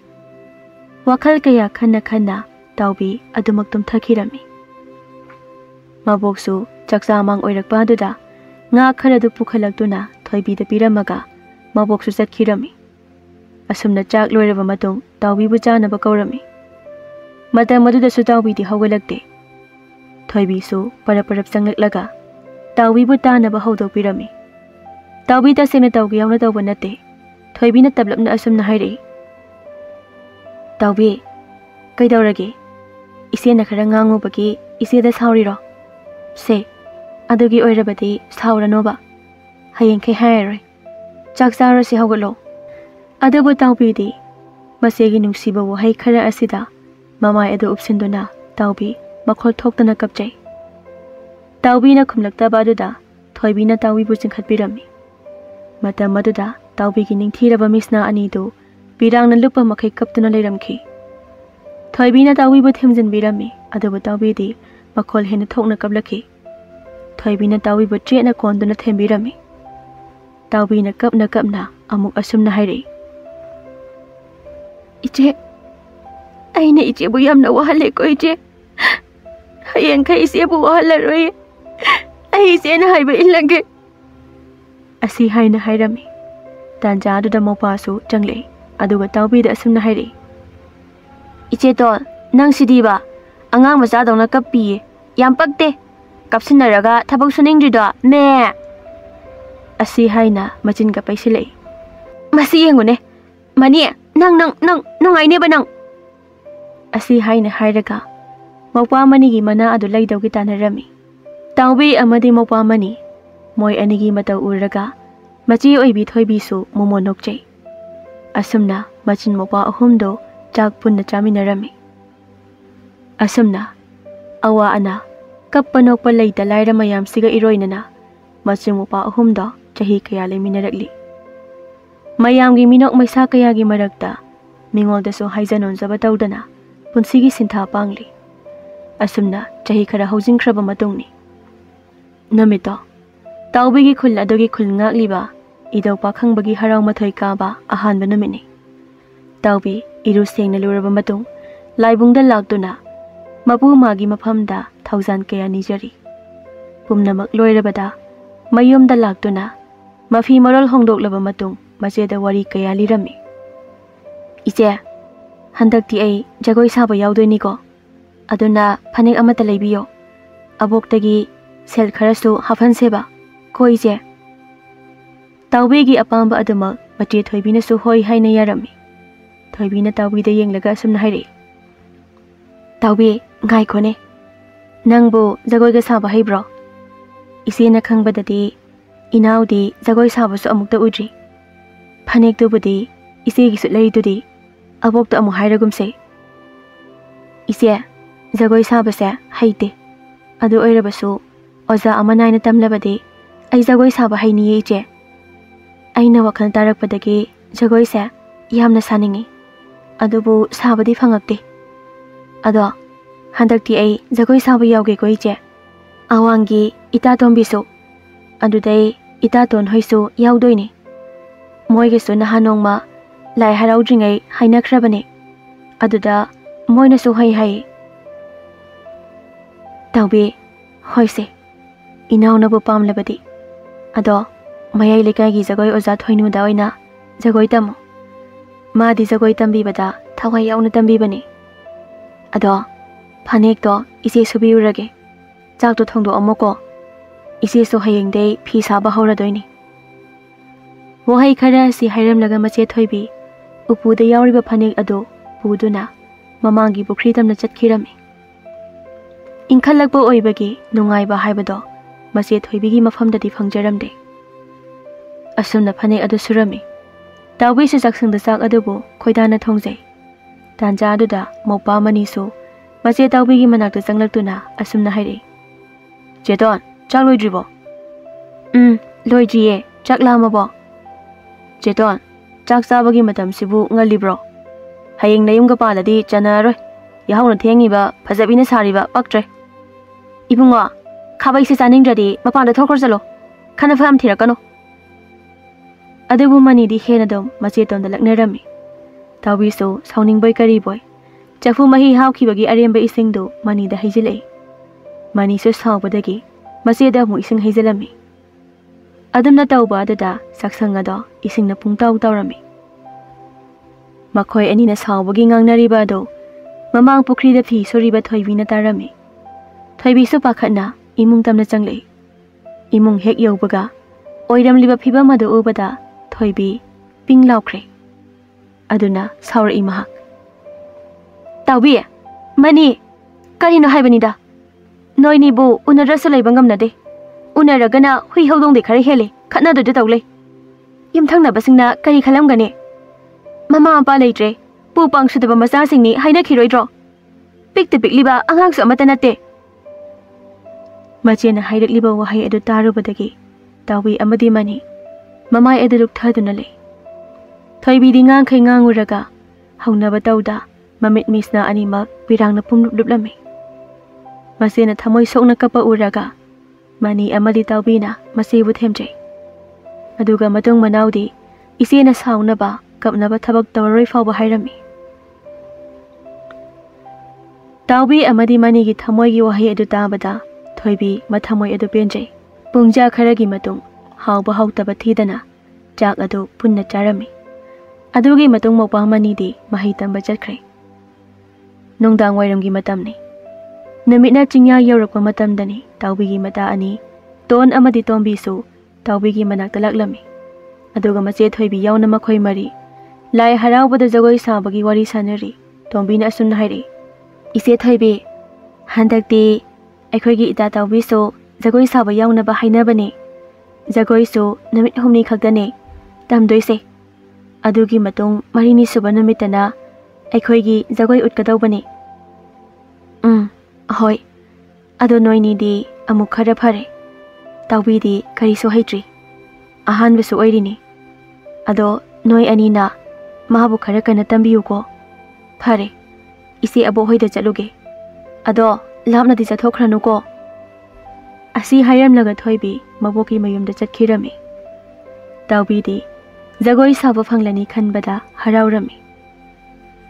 Wakhal kaya khanna taubi adumak tumthakirami. Maboksu chaksamang oirakpa aduda nga kharadu pukhalakduna thoibida piramaga maboksu chatkirami. Asumna chak loiraba matung taubibu chanaba kaurami. Matam adudasu taubidi hawgalakte. Thoibisu parap changaklaga taubibu tanaba hawdokpirami. Taubi tasena taugi yauna tauba nate. Thoibina tablapna asumna hairei. Taubi kaidaurage isena khara ngangubagi iseda sauriro. Se adugi oirabadi sauranoba hayengkai hairoi. Chak charasi hawgalo. Adubu taubidi masegi nungsiba wahai khara asida mamai adu upsinduna taubi makhol thoktana kapjai. Taubina khumlaktaba aduda thoibina taubibu chingkhatpirami. Matam aduda taubigi ningthiraba misna anidu birangna lupa makhai kaptuna leiramkhi. Thoibina taubibu thimjinbirami adubu taubidi makhol hena thokna kaplakhi. Thoibina taubibu tretna konduna thembirami. Taubina kapna amuk asumna hairei. Iche aina ichebu yamna wahale ko iche. Hayengkai ichebu wahalaroi. Ai ichena haiba illange. Asi haina hairami. Tanja aduda mopasu changle aduga taubida asumna hairei. Iche tol nang sidiba angang macha dongna kappi yam pakte kapsinaraga thabak suningdrido me. Asi haina machin ka paisilei. Masi yengune mani nang aine banang. Asi haina hairaga maupa manigi mana adu laidaugi tanarami. Taubi amadi maupa mani moi anigi matau uraga machi oibi thoibisu momo nokchai. Asumna machin maupa ahumdo chak punna chaminarami. Asumna awa ana kappa nokpa leita laira mayam siga iroinana machin maupa ahumdo chahi kaya leminarakli. Mayamgi minok maisa kayagi marakta mingoldasu haijanonjaba tawdana punsigi sintha pangli. Asumna chahi khara haujingkhraba matungni. Namito taubigi khul adogi khul ngakliba idau pakhangbagi harau mathoi kaba ahanba numini. Taubi iru sengna luraba matung laibungda laktuna mapu magi maphamda thaujan kaya nijari. Pumnamak loirabada mayumda laktuna mafi marol hongdoklaba matung macheda wari kaya lirami. Iche handakti ai jagoi saba yaudoiniko aduna phanek amata leibiyo aboktagi sel kharasu hafanseba ko iche. Taubigi apamba aduma mache thoibina su hoi haina yarami. Thoibina taubida yenglaga asumna hairei. Taubi ngai khone nangbu jagoi ga saba haibro. Isena khangbadadi inaudi jagoi saba su amukta udri. Phanek tubudi isegi su leidudi abokta amu hairagumse. Ise jagoi saba se haite adu oirabasu oza amanaina tamlabadi ai jagoi saba hainiye iche. Aina wakhal tarakpadagi jagoi se yamna saningi adubu sabadi phangakte. Ado handakti ai jagoi saba yauge ko iche. Awangi ita tombisu adudai ita ton hoisu yaudoini. Moigesu nahanongma lai haraudringai hainakhrabane aduda moinasu hai. Taubi hoise inaunabu pamlabadi ado mayai lekagi jagoi oza thoinuda oina jagoi tamo. Madi jagoi tambibada thawai yauna tambibani. Ado phanek to ise subiurage chak to thongdo amoko ise so hayengdei phi saba hawradoini. Wahai khara si hairamlaga mache thoibi upuda yauriba phanek ado puduna mamangi bukri tamna chatkirami. Inkhalakba oibagi nungaiba haibado mache thoibigi mafamdadi phangjaramde. Asumna phanek adu surami ꯇꯥꯎꯕꯤꯁꯨ ꯆꯥꯛꯁꯪꯗ ꯆꯥꯛ ꯑꯗꯨꯕꯨ ꯈꯣꯏꯗꯥꯅ ꯊꯣꯡꯖꯩ꯫ ꯇꯥꯟꯖꯥ ꯑꯗꯨꯗ ꯃꯧꯄꯥ ꯃꯅꯤꯁꯨ ꯃꯆꯦ ꯇꯥꯎꯕꯤꯒꯤ ꯃꯅꯥꯛꯇ ꯆꯪꯂꯛꯇꯨꯅ ꯑꯁꯨꯝꯅ ꯍꯥꯏꯔꯛꯏ꯫ ꯆꯦꯇꯣꯟ, ꯆꯥꯛ ꯂꯣꯏꯗ꯭ꯔꯤꯕꯣ? ꯂꯣꯏꯗ꯭ꯔꯤꯌꯦ, ꯆꯥꯛ ꯂꯥꯝꯃꯕꯣ? ꯆꯦꯇꯣꯟ, ꯆꯥꯛ ꯆꯥꯕꯒꯤ ꯃꯇꯝꯁꯤꯕꯨ ꯉꯜꯂꯤꯕ꯭ꯔꯣ? ꯍꯌꯦꯡ ꯅꯌꯨꯝꯒ ꯄꯥꯜꯂꯗꯤ ꯆꯟꯅꯔꯔꯣꯏ꯫ ꯌꯥꯍꯧꯅ ꯊꯦꯡꯉꯤꯕ, ꯐꯖꯕꯤꯅ ꯁꯥꯔꯤꯕ ꯄꯛꯇ꯭ꯔꯦ꯫ ꯏꯕꯨꯡꯉꯣ, ꯈꯥꯕꯩꯁꯦ ꯆꯥꯅꯤꯡꯗ꯭ꯔꯗꯤ ꯃꯄꯥꯟꯗ ꯊꯣꯛꯈ꯭ꯔ ꯆꯠꯂꯣ, ꯈꯟꯅꯐ ꯌꯥꯝ ꯊꯤꯔꯛꯀꯅꯣ꯫ ꯑꯗꯨꯕꯨ ꯃꯅꯤꯗꯤ ꯍꯦꯟꯅꯗꯨꯝ ꯃꯆꯦꯇꯣꯟꯗ ꯂꯛꯅꯔꯝꯃꯤ꯫ ꯇꯥꯎꯕꯤꯁꯨ ꯁꯥꯎꯅꯤꯡꯕꯣꯏ ꯀꯔꯤꯕꯣꯏ ꯆꯐꯨ ꯃꯍꯤ ꯍꯥꯎꯈꯤꯕꯒꯤ ꯑꯔꯦꯝꯕ ꯏꯁꯤꯡꯗꯨ ꯃꯅꯤꯗ ꯍꯩꯖꯤꯜꯂꯛꯏ꯫ ꯃꯅꯤꯁꯨ ꯁꯥꯎꯕꯗꯒꯤ ꯃꯆꯦꯗ ꯑꯃꯨꯛ ꯏꯁꯤꯡ ꯍꯩꯖꯤꯜꯂꯝꯃꯤ꯫ ꯑꯗꯨꯝꯅ ꯇꯧꯕ ꯑꯗꯨꯗ ꯆꯥꯛꯁꯪ ꯑꯗꯣ ꯏꯁꯤꯡꯅ ꯄꯨꯡꯇꯥꯎ ꯇꯧꯔꯝꯃꯤ꯫ ꯃꯈꯣꯏ ꯑꯅꯤꯅ ꯁꯥꯎꯕꯒꯤ ꯉꯥꯡꯅꯔꯤꯕ ꯑꯗꯨ ꯃꯃꯥꯡ ꯄꯨꯈ꯭ꯔꯤꯗ ꯐꯤ ꯁꯨꯔꯤꯕ ꯊꯣꯏꯕꯤꯅ ꯇꯥꯔꯝꯃꯤ꯫ ꯊꯣꯏꯕꯤꯁꯨ ꯄꯥꯈꯠꯅ ꯏꯃꯨꯡ ꯇꯝꯅ ꯆꯪꯂꯛꯏ꯫ ꯏꯃꯨꯡ ꯍꯦꯛ ꯌꯧꯕꯒ ꯑꯣꯏꯔꯝꯂꯤꯕ ꯐꯤꯕꯝ ꯑꯗꯨ ꯎꯕꯗ ꯊꯣꯏꯕꯤ ꯄꯤꯡ ꯂꯥꯎꯈ꯭ꯔꯦ꯫ ꯑꯗꯨꯅ ꯁꯥꯎꯔꯛꯏ ꯃꯍꯥꯛ꯫ ꯇꯥꯎꯕꯤ, ꯃꯅꯤ, ꯀꯔꯤꯅꯣ ꯍꯥꯏꯕꯅꯤꯗ? ꯅꯣꯏꯅꯤꯕꯨ ꯎꯅꯗ꯭ꯔꯁꯨ ꯂꯩꯕ ꯉꯝꯅꯗꯦ꯫ ꯎꯅꯔꯒꯅ ꯍꯨꯏ ꯍꯧꯗꯣꯡꯗꯤ ꯈꯔ ꯍꯦꯜꯂꯤ, ꯈꯠꯅꯗꯣꯏꯗ ꯇꯧ ꯂꯩ꯫ ꯌꯨꯝꯊꯪꯅꯕꯁꯤꯡꯅ ꯀꯔꯤ ꯈꯜꯂꯝꯒꯅꯤ? ꯃꯃꯥ ꯃꯄꯥ ꯂꯩꯇ꯭ꯔꯦ, ꯄꯨ ꯄꯥꯡ ꯁꯨꯗꯕ ꯃꯆꯥꯁꯤꯡꯅꯤ ꯍꯥꯏꯅꯈꯤꯔꯣꯏꯗ꯭ꯔꯣ? ꯄꯤꯛꯇ ꯄꯤꯛꯂꯤꯕ ꯑꯉꯥꯡꯁꯨ ꯑꯃꯠꯇ ꯅꯠꯇꯦ꯫ ꯃꯆꯦꯅ ꯍꯥꯏꯔꯛꯂꯤꯕ ꯋꯥꯍꯩ ꯑꯗꯨ ꯇꯥꯔꯨꯕꯗꯒꯤ ꯇꯥꯎꯕꯤ ꯑꯃꯗꯤ ꯃꯅꯤ ꯃꯃꯥꯏ ꯑꯗꯨ ꯂꯨꯞꯊꯗꯨꯅ ꯂꯩ꯫ ꯊꯣꯏꯕꯤꯗꯤ ꯉꯥꯡꯈꯩ ꯉꯥꯡꯉꯨꯔꯒ ꯍꯧꯅꯕ ꯇꯧꯗ ꯃꯃꯤꯠ ꯃꯤꯁꯅ ꯑꯅꯤꯃꯛ ꯄꯤꯔꯥꯡꯅ ꯄꯨꯡꯂꯨꯞ ꯂꯨꯞꯂꯝꯃꯤ꯫ ꯃꯆꯦꯅ ꯊꯃꯣꯏ ꯁꯣꯛꯅ ꯀꯞꯄ ꯎꯔꯒ ꯃꯅꯤ ꯑꯃꯗꯤ ꯇꯥꯎꯕꯤꯅ ꯃꯆꯦꯕꯨ ꯊꯦꯝꯖꯩ꯫ ꯑꯗꯨꯒ ꯃꯇꯨꯡ ꯃꯅꯥꯎꯗꯤ ꯏꯆꯦꯅ ꯁꯥꯎꯅꯕ ꯀꯞꯅꯕ ꯊꯕꯛ ꯇꯧꯔꯔꯣꯏ ꯐꯥꯎꯕ ꯍꯥꯏꯔꯝꯃꯤ꯫ ꯇꯥꯎꯕꯤ ꯑꯃꯗꯤ ꯃꯅꯤꯒꯤ ꯊꯃꯣꯏꯒꯤ ꯋꯥꯍꯩ ꯑꯗꯨ ꯇꯥꯕꯗ ꯊꯣꯏꯕꯤ ꯃꯊꯃꯣꯏ ꯑꯗꯨ ꯄꯦꯟꯖꯩ꯫ ꯄꯨꯡꯖꯥ ꯈꯔꯒꯤ ꯃꯇꯨꯡ ꯍꯥꯎꯕ ꯍꯥꯎꯇꯕ ꯊꯤꯗꯅ ꯆꯥꯛ ꯑꯗꯨ ꯄꯨꯟꯅ ꯆꯥꯔꯝꯃꯤ꯫ ꯑꯗꯨꯒꯤ ꯃꯇꯨꯡ ꯃꯧꯄꯥ ꯃꯅꯤꯗꯤ ꯃꯍꯩ ꯇꯝꯕ ꯆꯠꯈ꯭ꯔꯦ꯫ ꯅꯨꯡꯗꯥꯡ ꯋꯥꯏꯔꯝꯒꯤ ꯃꯇꯝꯅꯤ꯫ ꯅꯨꯃꯤꯠꯅ ꯆꯤꯡꯌꯥ ꯌꯧꯔꯛꯄ ꯃꯇꯝꯗꯅꯤ ꯇꯥꯎꯕꯤꯒꯤ ꯃꯇꯥ ꯑꯅꯤ ꯇꯣꯟ ꯑꯃꯗꯤ ꯇꯣꯝꯕꯤꯁꯨ ꯇꯥꯎꯕꯤꯒꯤ ꯃꯅꯥꯛꯇ ꯂꯥꯛꯂꯝꯃꯤ꯫ ꯑꯗꯨꯒ ꯃꯆꯦ ꯊꯣꯏꯕꯤ ꯌꯥꯎꯅ ꯃꯈꯣꯏ ꯃꯔꯤ ꯂꯥꯏ ꯍꯔꯥꯎꯕꯗ ꯖꯒꯣꯏ ꯁꯥꯕꯒꯤ ꯋꯥꯔꯤ ꯁꯥꯟꯅꯔꯤ꯫ ꯇꯣꯝꯕꯤꯅ ꯑꯁꯨꯝꯅ ꯍꯥꯏꯔꯛꯏ꯫ ꯏꯆꯦ ꯊꯣꯏꯕꯤ, ꯍꯟꯗꯛꯇꯤ ꯑꯩꯈꯣꯏꯒꯤ ꯏꯇꯥ ꯇꯥꯎꯕꯤꯁꯨ ꯖꯒꯣꯏ ꯁꯥꯕ ꯌꯥꯎꯅꯕ ꯍꯥꯏꯅꯕꯅꯦ꯫ ꯖꯒꯣꯏꯁꯨ ꯅꯨꯃꯤꯠ 6ꯅꯤ ꯈꯛꯇꯅꯦ ꯇꯝꯗꯣꯏꯁꯦ꯫ ꯑꯗꯨꯒꯤ ꯃꯇꯨꯡ 4ꯅꯤ ꯁꯨꯕ ꯅꯨꯃꯤꯠꯇꯅ ꯑꯩꯈꯣꯏꯒꯤ ꯖꯒꯣꯏ ꯎꯠꯀꯗꯧꯕꯅꯦ꯫ ꯍꯣꯏ, ꯑꯗꯣ ꯅꯣꯏꯅꯤꯗꯤ ꯑꯃꯨꯛ ꯈꯔ ꯐꯔꯦ꯫ ꯇꯥꯎꯕꯤꯗꯤ ꯀꯔꯤꯁꯨ ꯍꯩꯇ꯭ꯔꯤ, ꯑꯍꯥꯟꯕꯁꯨ ꯑꯣꯏꯔꯤꯅꯤ꯫ ꯑꯗꯣ ꯅꯣꯏ ꯑꯅꯤꯅ ꯃꯥꯕꯨ ꯈꯔ ꯀꯟꯅ ꯇꯝꯕꯤꯌꯨꯀꯣ꯫ ꯐꯔꯦ, ꯏꯆꯦ ꯑꯕꯣꯛ ꯍꯣꯏꯗ ꯆꯠꯂꯨꯒꯦ꯫ ꯑꯗꯣ ꯂꯥꯞꯅꯗꯤ ꯆꯠꯊꯣꯛꯈ꯭ꯔꯅꯨꯀꯣ꯫ ꯑꯁꯤ ꯍꯥꯏꯔꯝꯂꯒ ꯊꯣꯏꯕꯤ ꯃꯕꯣꯛꯀꯤ ꯃꯌꯨꯝꯗ ꯆꯠꯈꯤꯔꯝꯃꯤ꯫ ꯇꯥꯎꯕꯤꯗꯤ ꯖꯒꯣꯏ ꯁꯥꯕ ꯐꯪꯂꯅꯤ ꯈꯟꯕꯗ ꯍꯔꯥꯎꯔꯝꯃꯤ꯫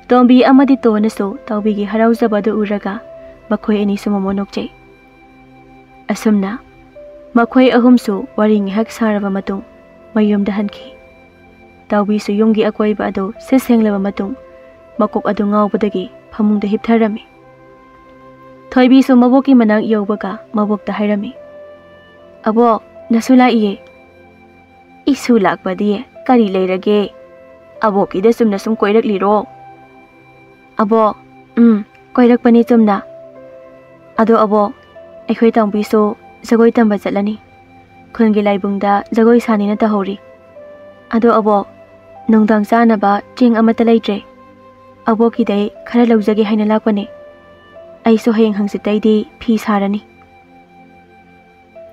ꯇꯣꯝꯕꯤ ꯑꯃꯗꯤ ꯇꯣꯟꯅꯁꯨ ꯇꯥꯎꯕꯤꯒꯤ ꯍꯔꯥꯎꯖꯕ ꯑꯗꯨ ꯎꯔꯒ ꯃꯈꯣꯏ ꯑꯅꯤꯁꯨ ꯃꯃꯣꯟ ꯅꯣꯛꯆꯩ꯫ ꯑꯁꯨꯝꯅ ꯃꯈꯣꯏ ꯑꯍꯨꯝꯁꯨ ꯋꯥꯔꯤ ꯉꯥꯏꯍꯥꯛ ꯁꯥꯔꯕ ꯃꯇꯨꯡ ꯃꯌꯨꯝꯗ ꯍꯟꯈꯤ꯫ ꯇꯥꯎꯕꯤꯁꯨ ꯌꯨꯝꯒꯤ ꯑꯀꯣꯏꯕ ꯑꯗꯨ ꯁꯤꯠ ꯁꯦꯡꯂꯕ ꯃꯇꯨꯡ ꯃꯀꯣꯛ ꯑꯗꯨ ꯉꯥꯎꯕꯗꯒꯤ ꯐꯃꯨꯡꯗ ꯍꯤꯞꯊꯔꯝꯃꯤ꯫ ꯊꯣꯏꯕꯤꯁꯨ ꯃꯕꯣꯛꯀꯤ ꯃꯅꯥꯛ ꯌꯧꯕꯒ ꯃꯕꯣꯛꯇ ꯍꯥꯏꯔꯝꯃꯤ꯫ ꯑꯕꯣꯛ, ꯅꯁꯨ ꯂꯥꯛꯏꯌꯦ꯫ ꯏꯁꯨ ꯂꯥꯛꯄꯗꯤ ꯀꯔꯤ ꯂꯩꯔꯒꯦ? ꯑꯕꯣꯛꯀꯤꯗ ꯆꯨꯝꯅ ꯁꯨꯝ ꯀꯣꯏꯔꯛꯂꯤꯔꯣ? ꯑꯕꯣꯛ, ꯀꯣꯏꯔꯛꯄꯅꯤ ꯆꯨꯝꯅ꯫ ꯑꯗꯣ ꯑꯕꯣꯛ, ꯑꯩꯈꯣꯏ ꯇꯥꯎꯕꯤꯁꯨ ꯖꯒꯣꯏ ꯇꯝꯕ ꯆꯠꯂꯅꯤ꯫ ꯈꯨꯟꯒꯤ ꯂꯥꯏꯕꯨꯡꯗ ꯖꯒꯣꯏ ꯁꯥꯅꯤꯅ ꯇꯧꯍꯧꯔꯤ꯫ ꯑꯗꯣ ꯑꯕꯣꯛ, ꯅꯨꯡꯗꯥꯡ ꯆꯥꯅꯕ ꯆꯦꯡ ꯑꯃꯠꯇ ꯂꯩꯇ꯭ꯔꯦ꯫ ꯑꯕꯣꯛꯀꯤꯗꯩ ꯈꯔ ꯂꯧꯖꯒꯦ ꯍꯥꯏꯅ ꯂꯥꯛꯄꯅꯦ꯫ ꯑꯩꯁꯨ ꯍꯌꯦꯡ ꯍꯪꯆꯤꯠꯇꯩꯗꯤ ꯐꯤ ꯁꯥꯔꯅꯤ꯫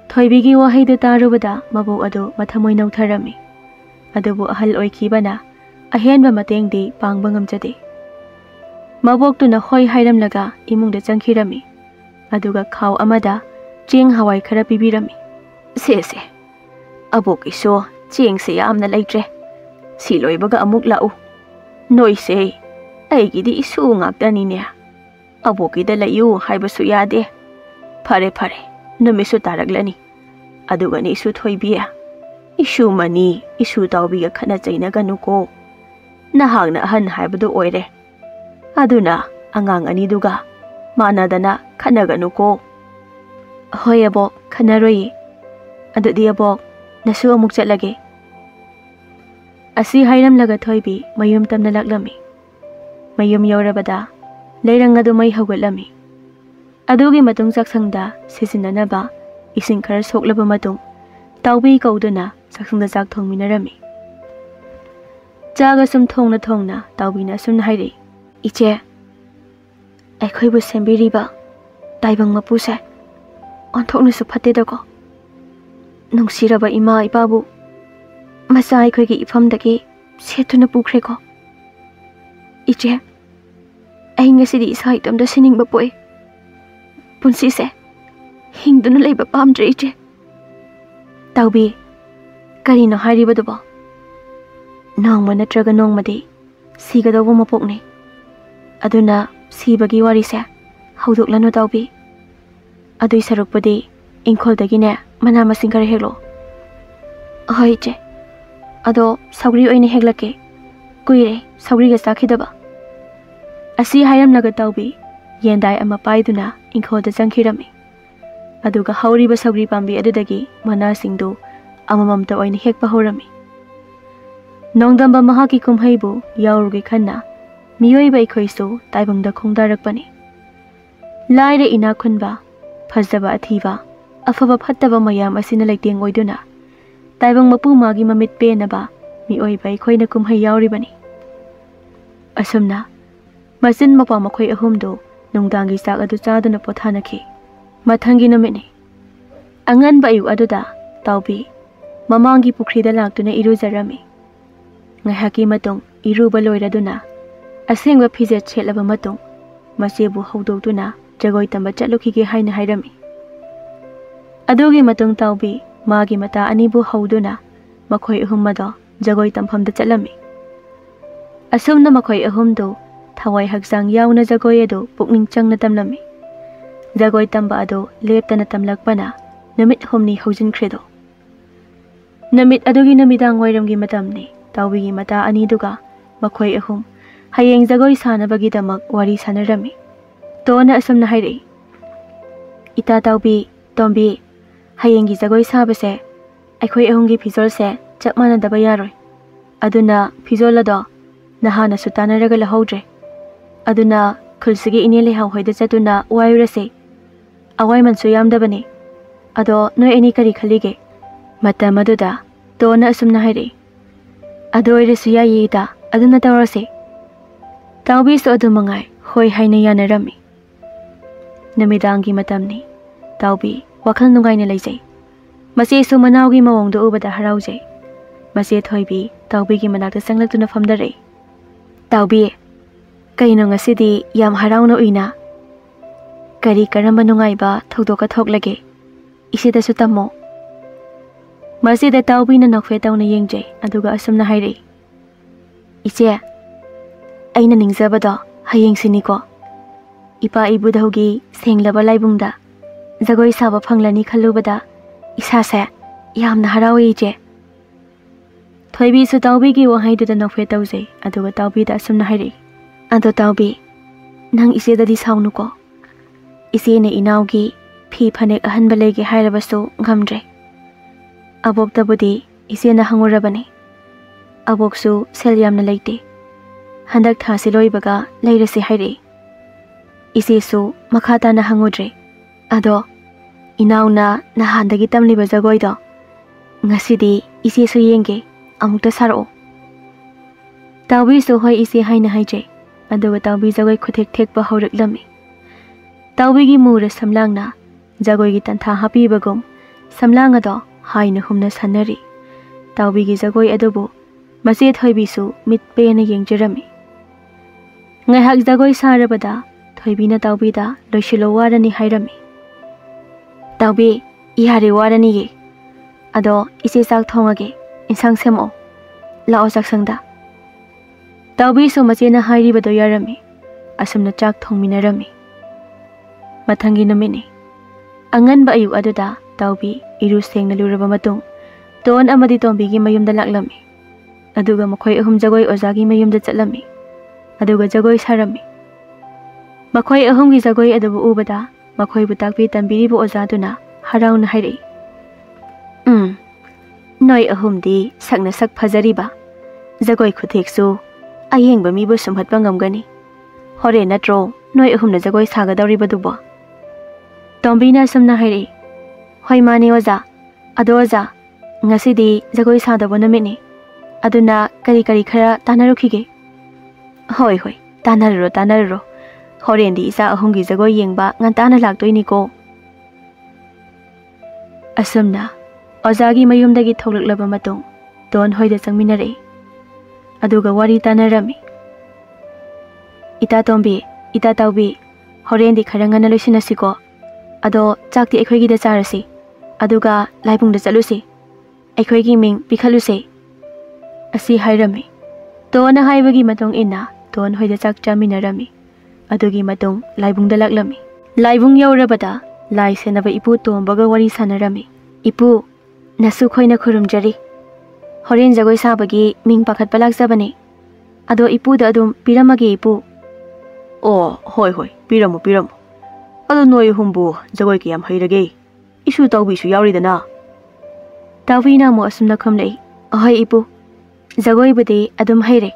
ꯊꯣꯏꯕꯤꯒꯤ ꯋꯥꯍꯩꯗꯨ ꯇꯥꯔꯨꯕꯗ ꯃꯕꯣꯛ ꯑꯗꯨ ꯃꯊꯃꯣꯏ ꯅꯧꯊꯔꯝꯃꯤ꯫ ꯑꯗꯨꯕꯨ ꯑꯍꯜ ꯑꯣꯏꯈꯤꯕꯅ ꯑꯍꯦꯟꯕ ꯃꯇꯦꯡꯗꯤ ꯄꯥꯡꯕ ꯉꯝꯖꯗꯦ꯫ ꯃꯕꯣꯛꯇꯨꯅ ꯍꯣꯏ ꯍꯥꯏꯔꯝꯂꯒ ꯏꯃꯨꯡꯗ ꯆꯪꯈꯤꯔꯝꯃꯤ꯫ ꯑꯗꯨꯒ ꯈꯥꯎ ꯑꯃꯗ ꯆꯦꯡ ꯍꯋꯥꯏ ꯈꯔ ꯄꯤꯕꯤꯔꯝꯃꯤ꯫ ꯁꯦ, ꯑꯕꯣꯛꯀꯤꯁꯨ ꯆꯦꯡꯁꯦ ꯌꯥꯝꯅ ꯂꯩꯇ꯭ꯔꯦ꯫ ꯁꯤ ꯂꯣꯏꯕꯒ ꯑꯃꯨꯛ ꯂꯥꯛꯎ꯫ ꯅꯣꯏꯁꯦ ꯑꯩꯒꯤꯗꯤ ꯏꯁꯨ ꯉꯥꯛꯇꯅꯤꯅꯦ꯫ ꯑꯕꯣꯛꯀꯤꯗ ꯂꯩꯌꯨ ꯍꯥꯏꯕꯁꯨ ꯌꯥꯗꯦ꯫ ꯐꯔꯦ, ꯅꯨꯃꯤꯠꯁꯨ ꯇꯥꯔꯛꯂꯅꯤ꯫ ꯑꯗꯨꯒꯅꯤ ꯏꯁꯨ ꯊꯣꯏꯕꯤ, ꯏꯁꯨ ꯃꯅꯤ, ꯏꯁꯨ ꯇꯥꯎꯕꯤꯒ ꯈꯠꯅ ꯆꯩꯅꯒꯅꯨꯀꯣ꯫ ꯅꯍꯥꯛꯅ ꯑꯍꯟ ꯍꯥꯏꯕꯗꯨ ꯑꯣꯏꯔꯦ꯫ ꯑꯗꯨꯅ ꯑꯉꯥꯡ ꯑꯅꯤꯗꯨꯒ ꯃꯥꯟꯅꯗꯅ ꯈꯠꯅꯒꯅꯨꯀꯣ꯫ ꯍꯣꯏ ꯑꯕꯣꯛ, ꯈꯠꯅꯔꯣꯏꯌꯦ꯫ ꯑꯗꯨꯗꯤ ꯑꯕꯣꯛ, ꯅꯁꯨ ꯑꯃꯨꯛ ꯆꯠꯂꯒꯦ꯫ ꯑꯁꯤ ꯍꯥꯏꯔꯝꯂꯒ ꯊꯣꯏꯕꯤ ꯃꯌꯨꯝ ꯇꯝꯅ ꯂꯥꯛꯂꯝꯃꯤ꯫ ꯃꯌꯨꯝ ꯌꯧꯔꯕꯗ ꯂꯩꯔꯪ ꯑꯗꯨ ꯃꯩ ꯍꯧꯒꯠꯂꯝꯃꯤ꯫ ꯑꯗꯨꯒꯤ ꯃꯇꯨꯡ ꯆꯥꯛꯁꯪꯗ ꯁꯤꯖꯤꯟꯅꯅꯕ ꯏꯁꯤꯡ ꯈꯔ ꯁꯣꯛꯂꯕ ꯃꯇꯨꯡ ꯇꯥꯎꯕꯤ ꯀꯧꯗꯨꯅ ꯆꯥꯛꯁꯪꯗ ꯆꯥꯛ ꯊꯣꯡꯃꯤꯟꯅꯔꯝꯃꯤ꯫ ꯆꯥꯒ ꯁꯨꯝ ꯊꯣꯡꯅ ꯇꯥꯎꯕꯤꯅ ꯑꯁꯨꯝꯅ ꯍꯥꯏꯔꯛꯏ, ꯏꯆꯦ, ꯑꯩꯈꯣꯏꯕꯨ ꯁꯦꯝꯕꯤꯔꯤꯕ ꯇꯥꯏꯕꯪ ꯃꯄꯨꯁꯦ ꯑꯣꯟꯊꯣꯛꯅꯁꯨ ꯐꯠꯇꯦꯗꯀꯣ꯫ ꯅꯨꯡꯁꯤꯔꯕ ꯏꯃꯥ ꯏꯄꯥꯕꯨ ꯃꯆꯥ ꯑꯩꯈꯣꯏꯒꯤ ꯏꯐꯝꯗꯒꯤ ꯁꯦꯠꯇꯨꯅ ꯄꯨꯈ꯭ꯔꯦꯀꯣ꯫ ꯏꯆꯦ, ꯑꯩ ꯉꯁꯤꯗꯤ ꯏꯁꯥ ꯏꯇꯣꯝꯇ ꯁꯤꯅꯤꯡꯕ ꯄꯣꯛꯏ꯫ ꯄꯨꯟꯁꯤꯁꯦ ꯍꯤꯡꯗꯨꯅ ꯂꯩꯕ ꯄꯥꯝꯗ꯭ꯔꯦ ꯏꯆꯦ꯫ ꯇꯥꯎꯕꯤ, ꯀꯔꯤꯅꯣ ꯍꯥꯏꯔꯤꯕꯗꯨꯕꯣ? ꯅꯣꯡꯃ ꯅꯠꯇ꯭ꯔꯒ ꯅꯣꯡꯃꯗꯤ ꯁꯤꯒꯗꯧꯕ ꯃꯄꯣꯛꯅꯤ꯫ ꯑꯗꯨꯅ ꯁꯤꯕꯒꯤ ꯋꯥꯔꯤꯁꯦ ꯍꯧꯗꯣꯛꯂꯅꯨ ꯇꯥꯎꯕꯤ꯫ ꯑꯗꯨꯏ ꯁꯔꯨꯛꯄꯨꯗꯤ ꯏꯪꯈꯣꯜꯗꯒꯤꯅꯦ ꯃꯅꯥ ꯃꯁꯤꯡ ꯈꯔ ꯍꯦꯛꯂꯣ꯫ ꯍꯣꯏ ꯏꯆꯦ, ꯑꯗꯣ ꯁꯧꯒ꯭ꯔꯤ ꯑꯣꯏꯅ ꯍꯦꯛꯂꯛꯀꯦ, ꯀꯨꯏꯔꯦ ꯁꯧꯒ꯭ꯔꯤꯒ ꯆꯥꯈꯤꯗꯕ꯫ ꯑꯁꯤ ꯍꯥꯏꯔꯝꯂꯒ ꯇꯥꯎꯕꯤ ꯌꯦꯟꯗꯥꯏ ꯑꯃ ꯄꯥꯏꯗꯨꯅ ꯏꯪꯈꯣꯜꯗ ꯆꯪꯈꯤꯔꯝꯃꯤ꯫ ꯑꯗꯨꯒ ꯍꯧꯔꯤꯕ ꯁꯧꯒ꯭ꯔꯤ ꯄꯥꯝꯕꯤ ꯑꯗꯨꯗꯒꯤ ꯃꯅꯥꯁꯤꯡꯗꯨ ꯑꯃꯃꯝꯇ ꯑꯣꯏꯅ ꯍꯦꯛꯄ ꯍꯧꯔꯝꯃꯤ꯫ ꯅꯣꯡꯗꯝꯕ ꯃꯍꯥꯛꯀꯤ ꯀꯨꯝꯍꯩꯕꯨ ꯌꯥꯎꯔꯨꯒꯦ ꯈꯟꯅ ꯃꯤꯑꯣꯏꯕ ꯑꯩꯈꯣꯏꯁꯨ ꯇꯥꯏꯕꯪꯗ ꯈꯣꯡꯗꯥꯔꯛꯄꯅꯤ꯫ ꯂꯥꯏꯔ ꯏꯅꯥꯛ ꯈꯨꯟꯕ, ꯐꯖꯕ ꯑꯊꯤꯕ, ꯑꯐꯕ ꯐꯠꯇꯕ ꯃꯌꯥꯝ ꯑꯁꯤꯅ ꯂꯩꯇꯦꯡ ꯑꯣꯏꯗꯨꯅ ꯇꯥꯏꯕꯪ ꯃꯄꯨ ꯃꯥꯒꯤ ꯃꯃꯤꯠ ꯄꯦꯟꯅꯕ ꯃꯤꯑꯣꯏꯕ ꯑꯩꯈꯣꯏꯅ ꯀꯨꯝꯍꯩ ꯌꯥꯎꯔꯤꯕꯅꯤ꯫ ꯑꯁꯨꯝꯅ ꯃꯆꯤꯟ ꯃꯧꯄ꯭ꯋꯥ ꯃꯈꯣꯏ ꯑꯍꯨꯝꯗꯨ ꯅꯨꯡꯗꯥꯡꯒꯤ ꯆꯥꯛ ꯑꯗꯨ ꯆꯥꯗꯨꯅ ꯄꯣꯊꯥꯅꯈꯤ꯫ ꯃꯊꯪꯒꯤ ꯅꯨꯃꯤꯠꯅꯤ꯫ ꯑꯉꯟꯕ ꯑꯌꯨꯛ ꯑꯗꯨꯗ ꯇꯥꯎꯕꯤ ꯃꯃꯥꯡꯒꯤ ꯄꯨꯈ꯭ꯔꯤꯗ ꯂꯥꯛꯇꯨꯅ ꯏꯔꯨꯖꯔꯝꯃꯤ꯫ ꯉꯥꯏꯍꯥꯛꯀꯤ ꯃꯇꯨꯡ ꯏꯔꯨꯕ ꯂꯣꯏꯔꯗꯨꯅ ꯑꯁꯦꯡꯕ ꯐꯤꯖꯦꯠ ꯁꯦꯠꯂꯕ ꯃꯇꯨꯡ ꯃꯆꯦꯕꯨ ꯍꯧꯗꯣꯛꯇꯨꯅ ꯖꯒꯣꯏ ꯇꯝꯕ ꯆꯠꯂꯨꯈꯤꯒꯦ ꯍꯥꯏꯅ ꯍꯥꯏꯔꯝꯃꯤ꯫ ꯑꯗꯨꯒꯤ ꯃꯇꯨꯡ ꯇꯥꯎꯕꯤ ꯃꯥꯒꯤ ꯃꯇꯥ ꯑꯅꯤꯕꯨ ꯍꯧꯗꯨꯅ ꯃꯈꯣꯏ ꯑꯍꯨꯝ ꯑꯗꯣ ꯖꯒꯣꯏ ꯇꯝꯐꯝꯗ ꯆꯠꯂꯝꯃꯤ꯫ ꯑꯁꯨꯝꯅ ꯃꯈꯣꯏ ꯑꯍꯨꯝꯗꯨ ꯊꯋꯥꯏ ꯍꯛꯆꯥꯡ ꯌꯥꯎꯅ ꯖꯒꯣꯏ ꯑꯗꯨ ꯄꯨꯛꯅꯤꯡ ꯆꯪꯅ ꯇꯝꯂꯝꯃꯤ꯫ ꯖꯒꯣꯏ ꯇꯝꯕ ꯑꯗꯨ ꯂꯦꯞꯇꯅ ꯇꯝꯂꯛꯄꯅ ꯅꯨꯃꯤꯠ ꯍꯨꯝꯅꯤ ꯍꯧꯖꯤꯟꯈ꯭ꯔꯦꯗꯣ꯫ ꯅꯨꯃꯤꯠ ꯑꯗꯨꯒꯤ ꯅꯨꯃꯤꯗꯥꯡ ꯋꯥꯏꯔꯝꯒꯤ ꯃꯇꯝꯅꯤ꯫ ꯇꯥꯎꯕꯤꯒꯤ ꯃꯇꯥ ꯑꯅꯤꯗꯨꯒ ꯃꯈꯣꯏ ꯑꯍꯨꯝ ꯍꯌꯦꯡ ꯖꯒꯣꯏ ꯁꯥꯅꯕꯒꯤꯗꯃꯛ ꯋꯥꯔꯤ ꯁꯥꯅꯔꯝꯃꯤ꯫ ꯇꯣꯟꯅ ꯑꯁꯨꯝꯅ ꯍꯥꯏꯔꯛꯏ, ꯏꯇꯥ ꯇꯥꯎꯕꯤ, ꯇꯣꯝꯕꯤ, ꯍꯌꯦꯡꯒꯤ ꯖꯒꯣꯏ ꯁꯥꯕꯁꯦ ꯑꯩꯈꯣꯏ ꯑꯍꯨꯝꯒꯤ ꯐꯤꯖꯣꯜꯁꯦ ꯆꯞ ꯃꯥꯟꯅꯗꯕ ꯌꯥꯔꯣꯏ꯫ ꯑꯗꯨꯅ ꯐꯤꯖꯣꯜ ꯑꯗꯣ ꯅꯍꯥꯟꯅꯁꯨ ꯇꯥꯟꯅꯔꯒ ꯂꯧꯍꯧꯗ꯭ꯔꯦ꯫ ꯑꯗꯨꯅ ꯈꯨꯜꯁꯤꯒꯤ ꯏꯅꯦ ꯂꯩꯍꯥꯎ ꯍꯣꯏꯗ ꯆꯠꯇꯨꯅ ꯋꯥꯏꯔꯨꯔꯁꯦ꯫ ꯑꯋꯥꯏꯃꯟꯁꯨ ꯌꯥꯝꯗꯕꯅꯤ꯫ ꯑꯗꯣ ꯅꯣꯏ ꯑꯅꯤ ꯀꯔꯤ ꯈꯜꯂꯤꯒꯦ? ꯃꯇꯝ ꯑꯗꯨꯗ ꯇꯣꯟꯅ ꯑꯁꯨꯝꯅ ꯍꯥꯏꯔꯛꯏ, ꯑꯗꯨ ꯑꯣꯏꯔꯁꯨ ꯌꯥꯏꯌꯦ ꯏꯇꯥ, ꯑꯗꯨꯅ ꯇꯧꯔꯁꯦ꯫ ꯇꯥꯎꯕꯤꯁꯨ ꯑꯗꯨꯃꯉꯥꯏ ꯍꯣꯏ ꯍꯥꯏꯅ ꯌꯥꯅꯔꯝꯃꯤ꯫ ꯅꯨꯃꯤꯗꯥꯡꯒꯤ ꯃꯇꯝꯅꯤ꯫ ꯇꯥꯎꯕꯤ ꯋꯥꯈꯜ ꯅꯨꯡꯉꯥꯏꯅ ꯂꯩꯖꯩ꯫ ꯃꯆꯦꯁꯨ ꯃꯅꯥꯎꯒꯤ ꯃꯑꯣꯡꯗꯨ ꯎꯕꯗ ꯍꯔꯥꯎꯖꯩ꯫ ꯃꯆꯦ ꯊꯣꯏꯕꯤ ꯇꯥꯎꯕꯤꯒꯤ ꯃꯅꯥꯛꯇ ꯆꯪꯂꯛꯇꯨꯅ ꯐꯝꯗꯔꯛꯏ꯫ ꯇꯥꯎꯕꯤ, ꯀꯩꯅꯣ ꯉꯁꯤꯗꯤ ꯌꯥꯝ ꯍꯔꯥꯎꯅ ꯎꯏꯅ? ꯀꯔꯤ ꯀꯔꯝꯕ ꯅꯨꯡꯉꯥꯏꯕ ꯊꯧꯗꯣꯛꯀ ꯊꯣꯛꯂꯒꯦ? ꯏꯆꯦꯗꯁꯨ ꯇꯝꯃꯣ꯫ ꯃꯁꯤꯗ ꯇꯥꯎꯕꯤꯅ ꯅꯣꯛꯐꯦꯠ ꯇꯧꯅ ꯌꯦꯡꯖꯩ ꯑꯗꯨꯒ ꯑꯁꯨꯝꯅ ꯍꯥꯏꯔꯛꯏ, ꯏꯆꯦ, ꯑꯩꯅ ꯅꯤꯡꯖꯕꯗꯣ ꯍꯌꯦꯡꯁꯤꯅꯤꯀꯣ꯫ ꯏꯄꯥ ꯏꯕꯨꯙꯧꯒꯤ ꯁꯦꯡꯂꯕ ꯂꯥꯏꯕꯨꯡꯗ ꯖꯒꯣꯏ ꯁꯥꯕ ꯐꯪꯂꯅꯤ ꯈꯜꯂꯨꯕꯗ ꯏꯁꯥꯁꯦ ꯌꯥꯝꯅ ꯍꯔꯥꯎꯏ ꯏꯆꯦ꯫ ꯊꯣꯏꯕꯤꯁꯨ ꯇꯥꯎꯕꯤꯒꯤ ꯋꯥꯍꯩꯗꯨꯗ ꯅꯣꯛꯐꯦꯠ ꯇꯧꯖꯩ ꯑꯗꯨꯒ ꯇꯥꯎꯕꯤꯗ ꯑꯁꯨꯝꯅ ꯍꯥꯏꯔꯛꯏ, ꯑꯗꯣ ꯇꯥꯎꯕꯤ, ꯅꯪ ꯏꯆꯦꯗꯗꯤ ꯁꯥꯎꯅꯨꯀꯣ꯫ ꯏꯆꯦꯅ ꯏꯅꯥꯎꯒꯤ ꯐꯤ ꯐꯅꯦꯛ ꯑꯍꯟꯕ ꯂꯩꯒꯦ ꯍꯥꯏꯔꯕꯁꯨ ꯉꯝꯗ꯭ꯔꯦ꯫ ꯑꯕꯣꯛꯇꯕꯨꯗꯤ ꯏꯆꯦꯅ ꯍꯪꯉꯨꯔꯕꯅꯤ꯫ ꯑꯕꯣꯛꯁꯨ ꯁꯦꯜ ꯌꯥꯝꯅ ꯂꯩꯇꯦ꯫ ꯍꯟꯗꯛ ꯊꯥꯁꯤ ꯂꯣꯏꯕꯒ ꯂꯩꯔꯁꯤ ꯍꯥꯏꯔꯛꯏ꯫ ꯏꯆꯦꯁꯨ ꯃꯈꯥ ꯇꯥꯅ ꯍꯪꯉꯨꯗ꯭ꯔꯦ꯫ ꯑꯗꯣ ꯏꯅꯥꯎꯅ ꯅꯍꯥꯟꯗꯒꯤ ꯇꯝꯂꯤꯕ ꯖꯒꯣꯏꯗꯣ ꯉꯁꯤꯗꯤ ꯏꯆꯦꯁꯨ ꯌꯦꯡꯒꯦ, ꯑꯃꯨꯛꯇ ꯁꯥꯔꯛꯑꯣ꯫ ꯇꯥꯎꯕꯤꯁꯨ ꯍꯣꯏ ꯏꯆꯦ ꯍꯥꯏꯅ ꯍꯥꯏꯖꯩ ꯑꯗꯨꯒ ꯇꯥꯎꯕꯤ ꯖꯒꯣꯏ ꯈꯨꯊꯦꯛ ꯊꯦꯛꯄ ꯍꯧꯔꯛꯂꯝꯃꯤ꯫ ꯇꯥꯎꯕꯤꯒꯤ ꯃꯨꯔ ꯁꯝꯂꯥꯡꯅ ꯖꯒꯣꯏꯒꯤ ꯇꯟꯊꯥ ꯍꯥꯞꯄꯤꯕꯒꯨꯝ ꯁꯝꯂꯥꯡ ꯑꯗꯣ ꯍꯥꯏꯅ ꯍꯨꯝꯅ ꯁꯥꯟꯅꯔꯤ꯫ ꯇꯥꯎꯕꯤꯒꯤ ꯖꯒꯣꯏ ꯑꯗꯨꯕꯨ ꯃꯆꯦ ꯊꯣꯏꯕꯤꯁꯨ ꯃꯤꯠ ꯄꯦꯟꯅ ꯌꯦꯡꯖꯔꯝꯃꯤ꯫ ꯉꯥꯏꯍꯥꯛ ꯖꯒꯣꯏ ꯁꯥꯔꯕꯗ ꯊꯣꯏꯕꯤꯅ ꯇꯥꯎꯕꯤꯗ ꯂꯣꯏꯁꯤꯜꯂꯣ ꯋꯥꯔꯅꯤ ꯍꯥꯏꯔꯝꯃꯤ꯫ ꯇꯥꯎꯕꯤ, ꯌꯥꯔꯦ ꯋꯥꯔꯅꯤꯌꯦ꯫ ꯑꯗꯣ ꯏꯆꯦ ꯆꯥꯛ ꯊꯣꯡꯉꯒꯦ, ꯏꯟꯁꯥꯡ ꯁꯦꯝꯃꯛꯑꯣ, ꯂꯥꯛꯑꯣ ꯆꯥꯛꯁꯪꯗ꯫ ꯇꯥꯎꯕꯤꯁꯨ ꯃꯆꯦꯅ ꯍꯥꯏꯔꯤꯕꯗꯣ ꯌꯥꯔꯝꯃꯤ꯫ ꯑꯁꯨꯝꯅ ꯆꯥꯛ ꯊꯣꯡꯃꯤꯟꯅꯔꯝꯃꯤ꯫ ꯃꯊꯪꯒꯤ ꯅꯨꯃꯤꯠꯅꯤ꯫ ꯑꯉꯟꯕ ꯑꯌꯨꯛ ꯑꯗꯨꯗ ꯇꯥꯎꯕꯤ ꯏꯔꯨ ꯁꯦꯡꯅ ꯂꯨꯔꯕ ꯃꯇꯨꯡ ꯇꯣꯟ ꯑꯃꯗꯤ ꯇꯣꯝꯕꯤꯒꯤ ꯃꯌꯨꯝꯗ ꯂꯥꯛꯂꯝꯃꯤ꯫ ꯑꯗꯨꯒ ꯃꯈꯣꯏ ꯑꯍꯨꯝ ꯖꯒꯣꯏ ꯑꯣꯖꯥꯒꯤ ꯃꯌꯨꯝꯗ ꯆꯠꯂꯝꯃꯤ ꯑꯗꯨꯒ ꯖꯒꯣꯏ ꯁꯥꯔꯝꯃꯤ꯫ ꯃꯈꯣꯏ ꯑꯍꯨꯝꯒꯤ ꯖꯒꯣꯏ ꯑꯗꯨꯕꯨ ꯎꯕꯗ ꯃꯈꯣꯏꯕు ꯇꯥꯛꯄꯤ ꯇꯝꯕꯤꯔꯤꯕ ꯑꯣꯖꯥꯗꯨꯅ ꯍꯔꯥꯎꯅ ꯍꯥꯏꯔꯛꯏ, ꯅꯣꯏ ꯑꯍꯨꯝꯗꯤ ꯁꯛꯅ ꯁꯛ ꯐꯖꯔꯤꯕ, ꯖꯒꯣꯏ ꯈꯨꯊꯦꯛꯁꯨ ꯑꯌꯦꯡꯕ ꯃꯤꯕꯨ ꯁꯨꯝꯍꯠꯄ ꯉꯝꯒꯅꯤ꯫ ꯍꯣꯔꯦꯟ ꯅꯠꯇ꯭ꯔꯣ ꯅꯣꯏ ꯑꯍꯨꯝꯅ ꯖꯒꯣꯏ ꯁꯥꯒꯗꯧꯔꯤꯕꯗꯨꯕꯣ? ꯇꯣꯝꯕꯤꯅ ꯑꯁꯨꯝꯅ ꯍꯥꯏꯔꯛꯏ, ꯍꯣꯏ ꯃꯥꯅꯦ ꯑꯣꯖꯥ꯫ ꯑꯗꯣ ꯑꯣꯖꯥ, ꯉꯁꯤꯗꯤ ꯖꯒꯣꯏ ꯁꯥꯗꯧꯕ ꯅꯨꯃꯤꯠꯅꯤ꯫ Aduna kari khara tanarukhige. Hoi hoi, tanaruro. Horendi isa ahumgi jagoi yengba ngantana laktoini ko. Asumna Ozagi mayumdagi tholiklaba matung Don hoida changminare. Aduga wari tanarami. Ita tombi, ita taubi, horendi khara ngana loisinasiko. Ado chakti aikhoigi da charasi. Aduga laibungda chalusi. Aikhoigi ming pikhaluse. Asi hairami. Tona haibagi matung inna Don hoida chak chaminarami. Adugi matung laibungda laklami. Laibung yaurabada lai senaba ipu tombaga wari sanarami. Ipu nasu khoina khurumjari. Horen jagoi sabagi ming pakhat palakjabani. Ado ipu da adum piramage ipu. Oh, hoi, piramu. Ado noi humbu jagoi kiyam hairage. Isu taubi su yauridana. Tawina mo asumna khomlei. Ahoi ipu. Jagoi bade adum haire.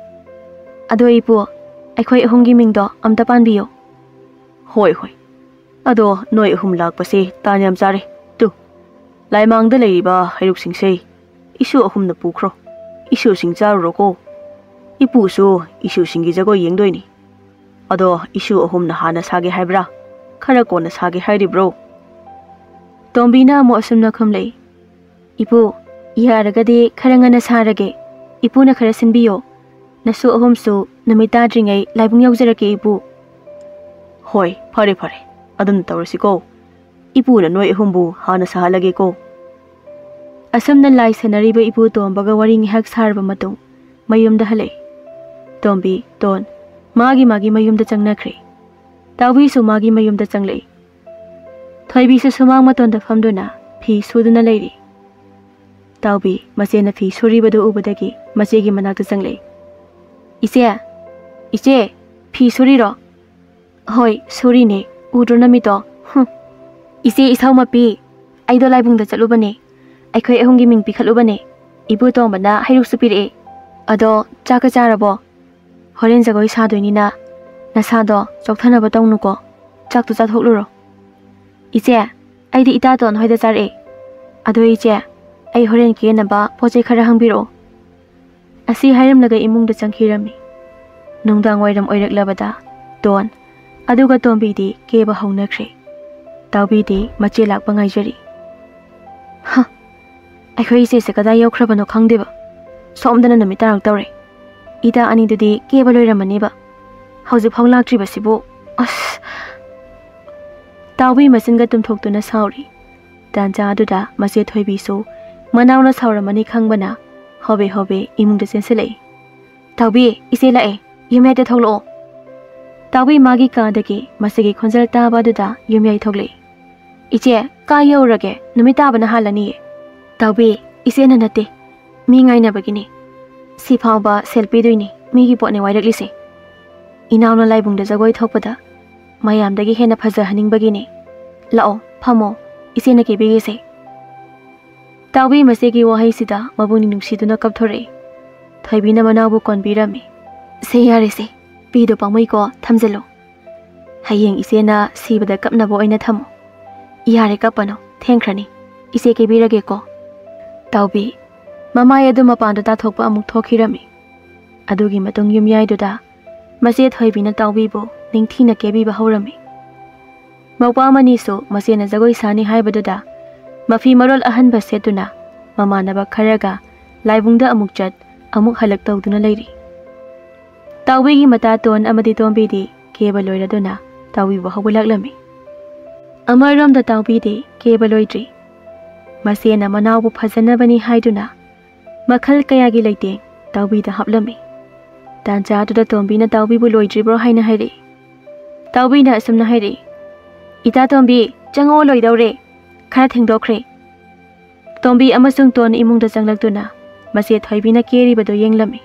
Ado ipu aikhoi ahumgi mingdo amta panbiyo. Hoi. Ado noi ahum lakpase tanyam chare. Tu. Laimangda leiba hairuk singse. Isu ahumna pukhro. Isu sing charuro ko. Ipu su isu singi jagoi yengdoini. Ado isu ahumna hana sage haibra. Khara kona sage hairibro. Tombina mo asumna khomlei. Ipu yaragade khara ngana sarage. Ipu na khara sinbiyo. Nasu ahumsu namita dringai laibung yaujarake ipu. Hoi, pare. Adun taurasiko. Ipu na noi ahumbu hana sahalage ko. Asumna lai senariba ipu tombaga wari ngihak sarba matung mayumda halei. Tombi, Ton, magi mayumda changnakre. Tawbi su magi mayumda changlei. Thoibi su sumang matonda famduna phi suduna leiri. Tawbi masena phi suribadu ubadagi masegi manakta changlei. Iche, phi suriro. Hoi, surine, udro namito. Ise isau mapi. Aido laibungda chalubane. Aikhoi ahumgi ming pikhalubane. Ibu tombana hairuk supire. Ado chaka charabo. Horen jagoi sadoinina. Nasado chokthana batongnuko. Chaktu chathokluro. Iche, aidi ita ton hoida chare. Ado iche, ai horen ke naba poche khara hangbiro. Asi hairamlaga imungda changkhirami. Nungdang wairam oiraklabada Don aduga tombi di keba haunakre. Tawbi di mache lakpa ngaijari. Ha, aikhoi ise se kada yaukrabano khangdeba. Somdana namitarak tawre. Ida ani dudi keba loiramaniba. Hauzik phau laktriba sibu. As. Tawbi masinga tumthoktuna sauri. Dancha aduda mase thoibi so manauna sauramani khangbana hobe imungda senselei. Tawbi ise lae yumyai thoklo. Tawbi magi kadagi masigi khonjal taba duda yumyai thoklei. Iche ka yaurage numita bana halani. Tawbi ise na nate mi ngai na bagini. Si phawba selfie doini migi potne wairakli Inauna laibungda jagoi thokpada mayamdagi hena phaja haning bagini. Lao phamo ise na kebege se. Tawbi masegi wahai sida mabuni nungsiduna kapthore. Thoibina manabu konbirami. Se yare se pido pangmai ko thamjalo. Hayeng ise na sibada kapnabo aina thamo. Yare kapano thengkhrani ise kebirage ko. Tawbi mamai adu mapanda ta thokpa amuk thokhirami. Adugi matung yumyai duda mase thoibina tawbi bo ningthina kebiba horami. Mawpa mani so masena jagoi sani haibaduda mafi marol ahanba setuna mamanaba kharaga laibungda amuk chat amuk halak tawduna leiri. Tawbi mata ton amadi tombi di keba loiraduna tawbi bo hawulaklami. Amarom da tawbi di keba loidri. Masena manaw bu phajanabani haiduna makhal kayagi leite tawbi da haplami. Dancha da tombi na tawbi bu loidri bro haina hairi. Tawbi na asumna hairi. Ita tombi chango loidawre khara thengdokre. Tombi amasung ton imungda changlaktuna mase thoibina keri bado yenglami.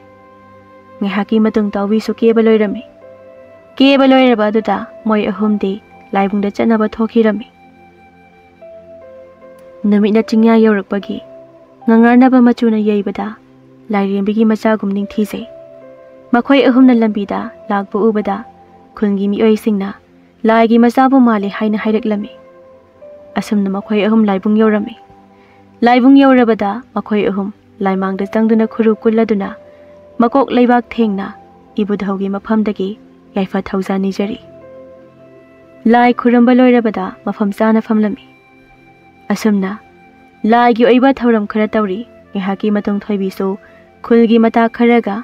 Ngehaki matung tawbi su keba loirami. Keba loiraba duda moi ahumdi laibungda chanaba thokhirami. Namina chingya yaurakpagi ngangarnaba machuna yaibada lairembigi machagum ningthise. Makhoi ahumna lambida lakpu ubada khungi mioi singna laigi machabu male haina hairaklami. Asumna makhoi ahum laibung yaurami. Laibung yaurabada makhoi ahum laimangda changduna khuru kulladuna makok leibak thengna ibudhaugi mafamdagi yaifa thauza nijari lai khuramba loirabada mafam chana famlami asumna lai gi oiba thauram khara tawri ngehaki matung thoibi so khulgi mata kharaga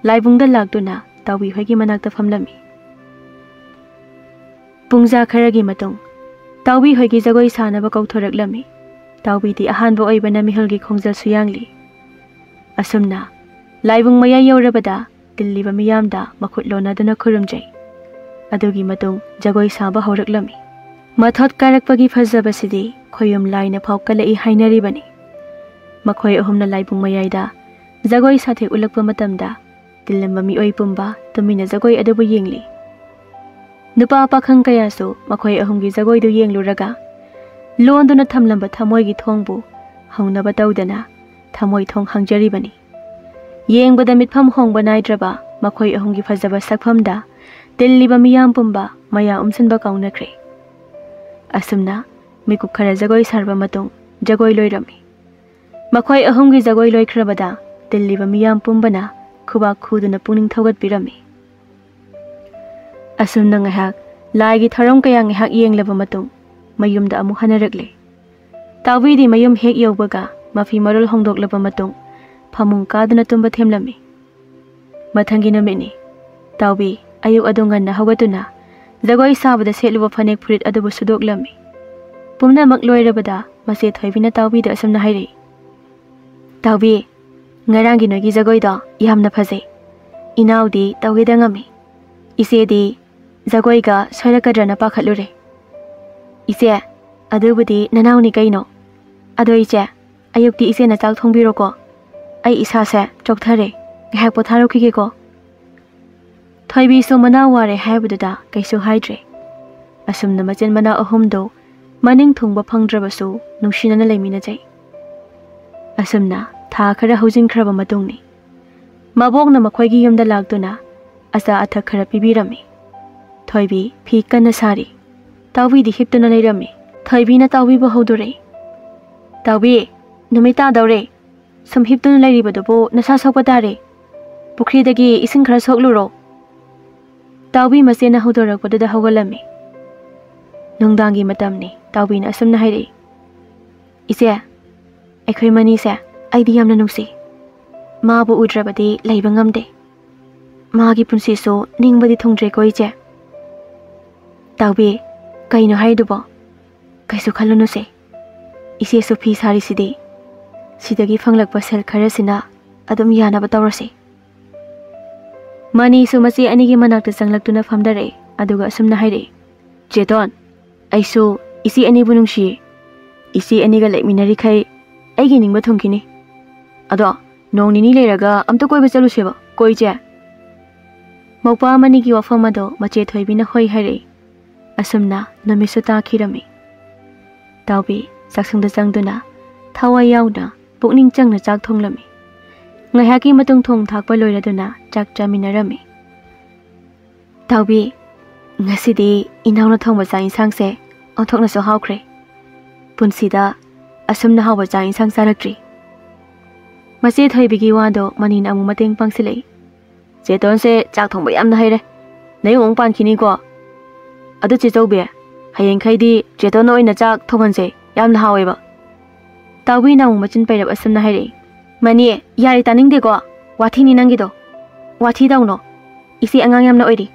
laibungda lagduna tawi hoigi manakta famlami pungja kharagi matung tawi hoigi jagoi sanaba kauthoraklami tawi di ahanbo oibana mihulgi khongjal suyangli asumna laibung maya yaurabada tilliba miyamda makhut lonaduna khurumjai adugi matung jagoi saba horaklami mathot karakpagi phajabasidi khoyum laina phaukalai hainaribani makhoi ahumna laibung mayaida jagoi sathe ulakpa matamda tillamba mi oi pumba tumina jagoi adabu yengli nupa pakhang kayasu makhoi ahumgi jagoi du yengluraga londuna thamlamba thamoi gi thongbu haunaba tawdana thamoi thong hangjaribani yengbada mitpham hongba naidraba makhoi ahumgi phajaba sakphamda tilliba miyam pumba maya umsinba kaunakre asumna mikup khara jagoi sarba matung jagoi loirami makhoi ahumgi jagoi loikhrabada tilliba miyam pumbana khuba khuduna puning thogat pirami asumna ngahak laigi tharam kaya ngahak yenglaba matung mayumda amu hanarakle tawidi mayum hek yobaga mafi marul hongdoklaba matung phamung kaduna tumba themlami mathangi namini tawi ayuk adungan na hagatuna jagoi sabada setluba phanek phurit adubu sudoklami pumna mak loirabada mase thoibina tawi da asumna hairi tawi ngarangi nogi jagoi da yamna phajai inaudi tawi da ngami ise di jagoi ga soirakadrana pakhatlure ise adubudi nanawni kaino ado ise ayukti ise na chak thongbiro ko ai isa se chokthare ngahak potharo khige ko thoibi so mana ware haibuda kaisu haidre asumna macen mana ahumdo maning thungba phangdrabasu nungsinana leimina jai asumna tha khara housing khraba matungni mabokna makhoigi yumda lagduna asa athak khara pibirami thoibi phi kana sari tawi di hiptuna leirami thoibi na tawi ba hodore tawi numita daure sam hiptuna leiribadubo nasa sokpatare pukri dagi ising khara sokluro tawi masena hodorakpadada hogalami nungdangi matamni tawi na asumna hairi ise aikhoi mani se aidi yamna nungsi mabu udrabadi leiba ngamde magi punsi so ningbadi thongdre ko ije tawi kaino haidubo kaisu khalunu se ise so phi sari sidi sidagi phanglakpa sel kharasina adum yana batawrase mani so masi anigi manakta changlaktuna famdare aduga asumna haire jeton aisu isi ani bunungshi isi aniga leminari khai aigi ningba thongkini ado nong nini leiraga amta koiba chaluseba koije maupa mani gi wafam ado mache thoibina hoi haire asumna namisu ta khirami tawbi saksangda changduna thawai yauna pukning changna chak thonglami ngahaki matung thong thakpa loiraduna chak chaminarami tawbi ngasidi inauna thongba cha insang se onthokna so hawkhre punsida asumna hawba cha insang sarakri mase thoibigi wado manin amu mateng pangsilei jeton se chak thongba yamna haire nayong pankhini ko adu che chawbe hayeng khaidi jeton oina chak thobanse yamna haweba tawi na machin pairab asumna haire mani yari taning de ko wathi ni nangi do wathi dawno isi angang yamna oiri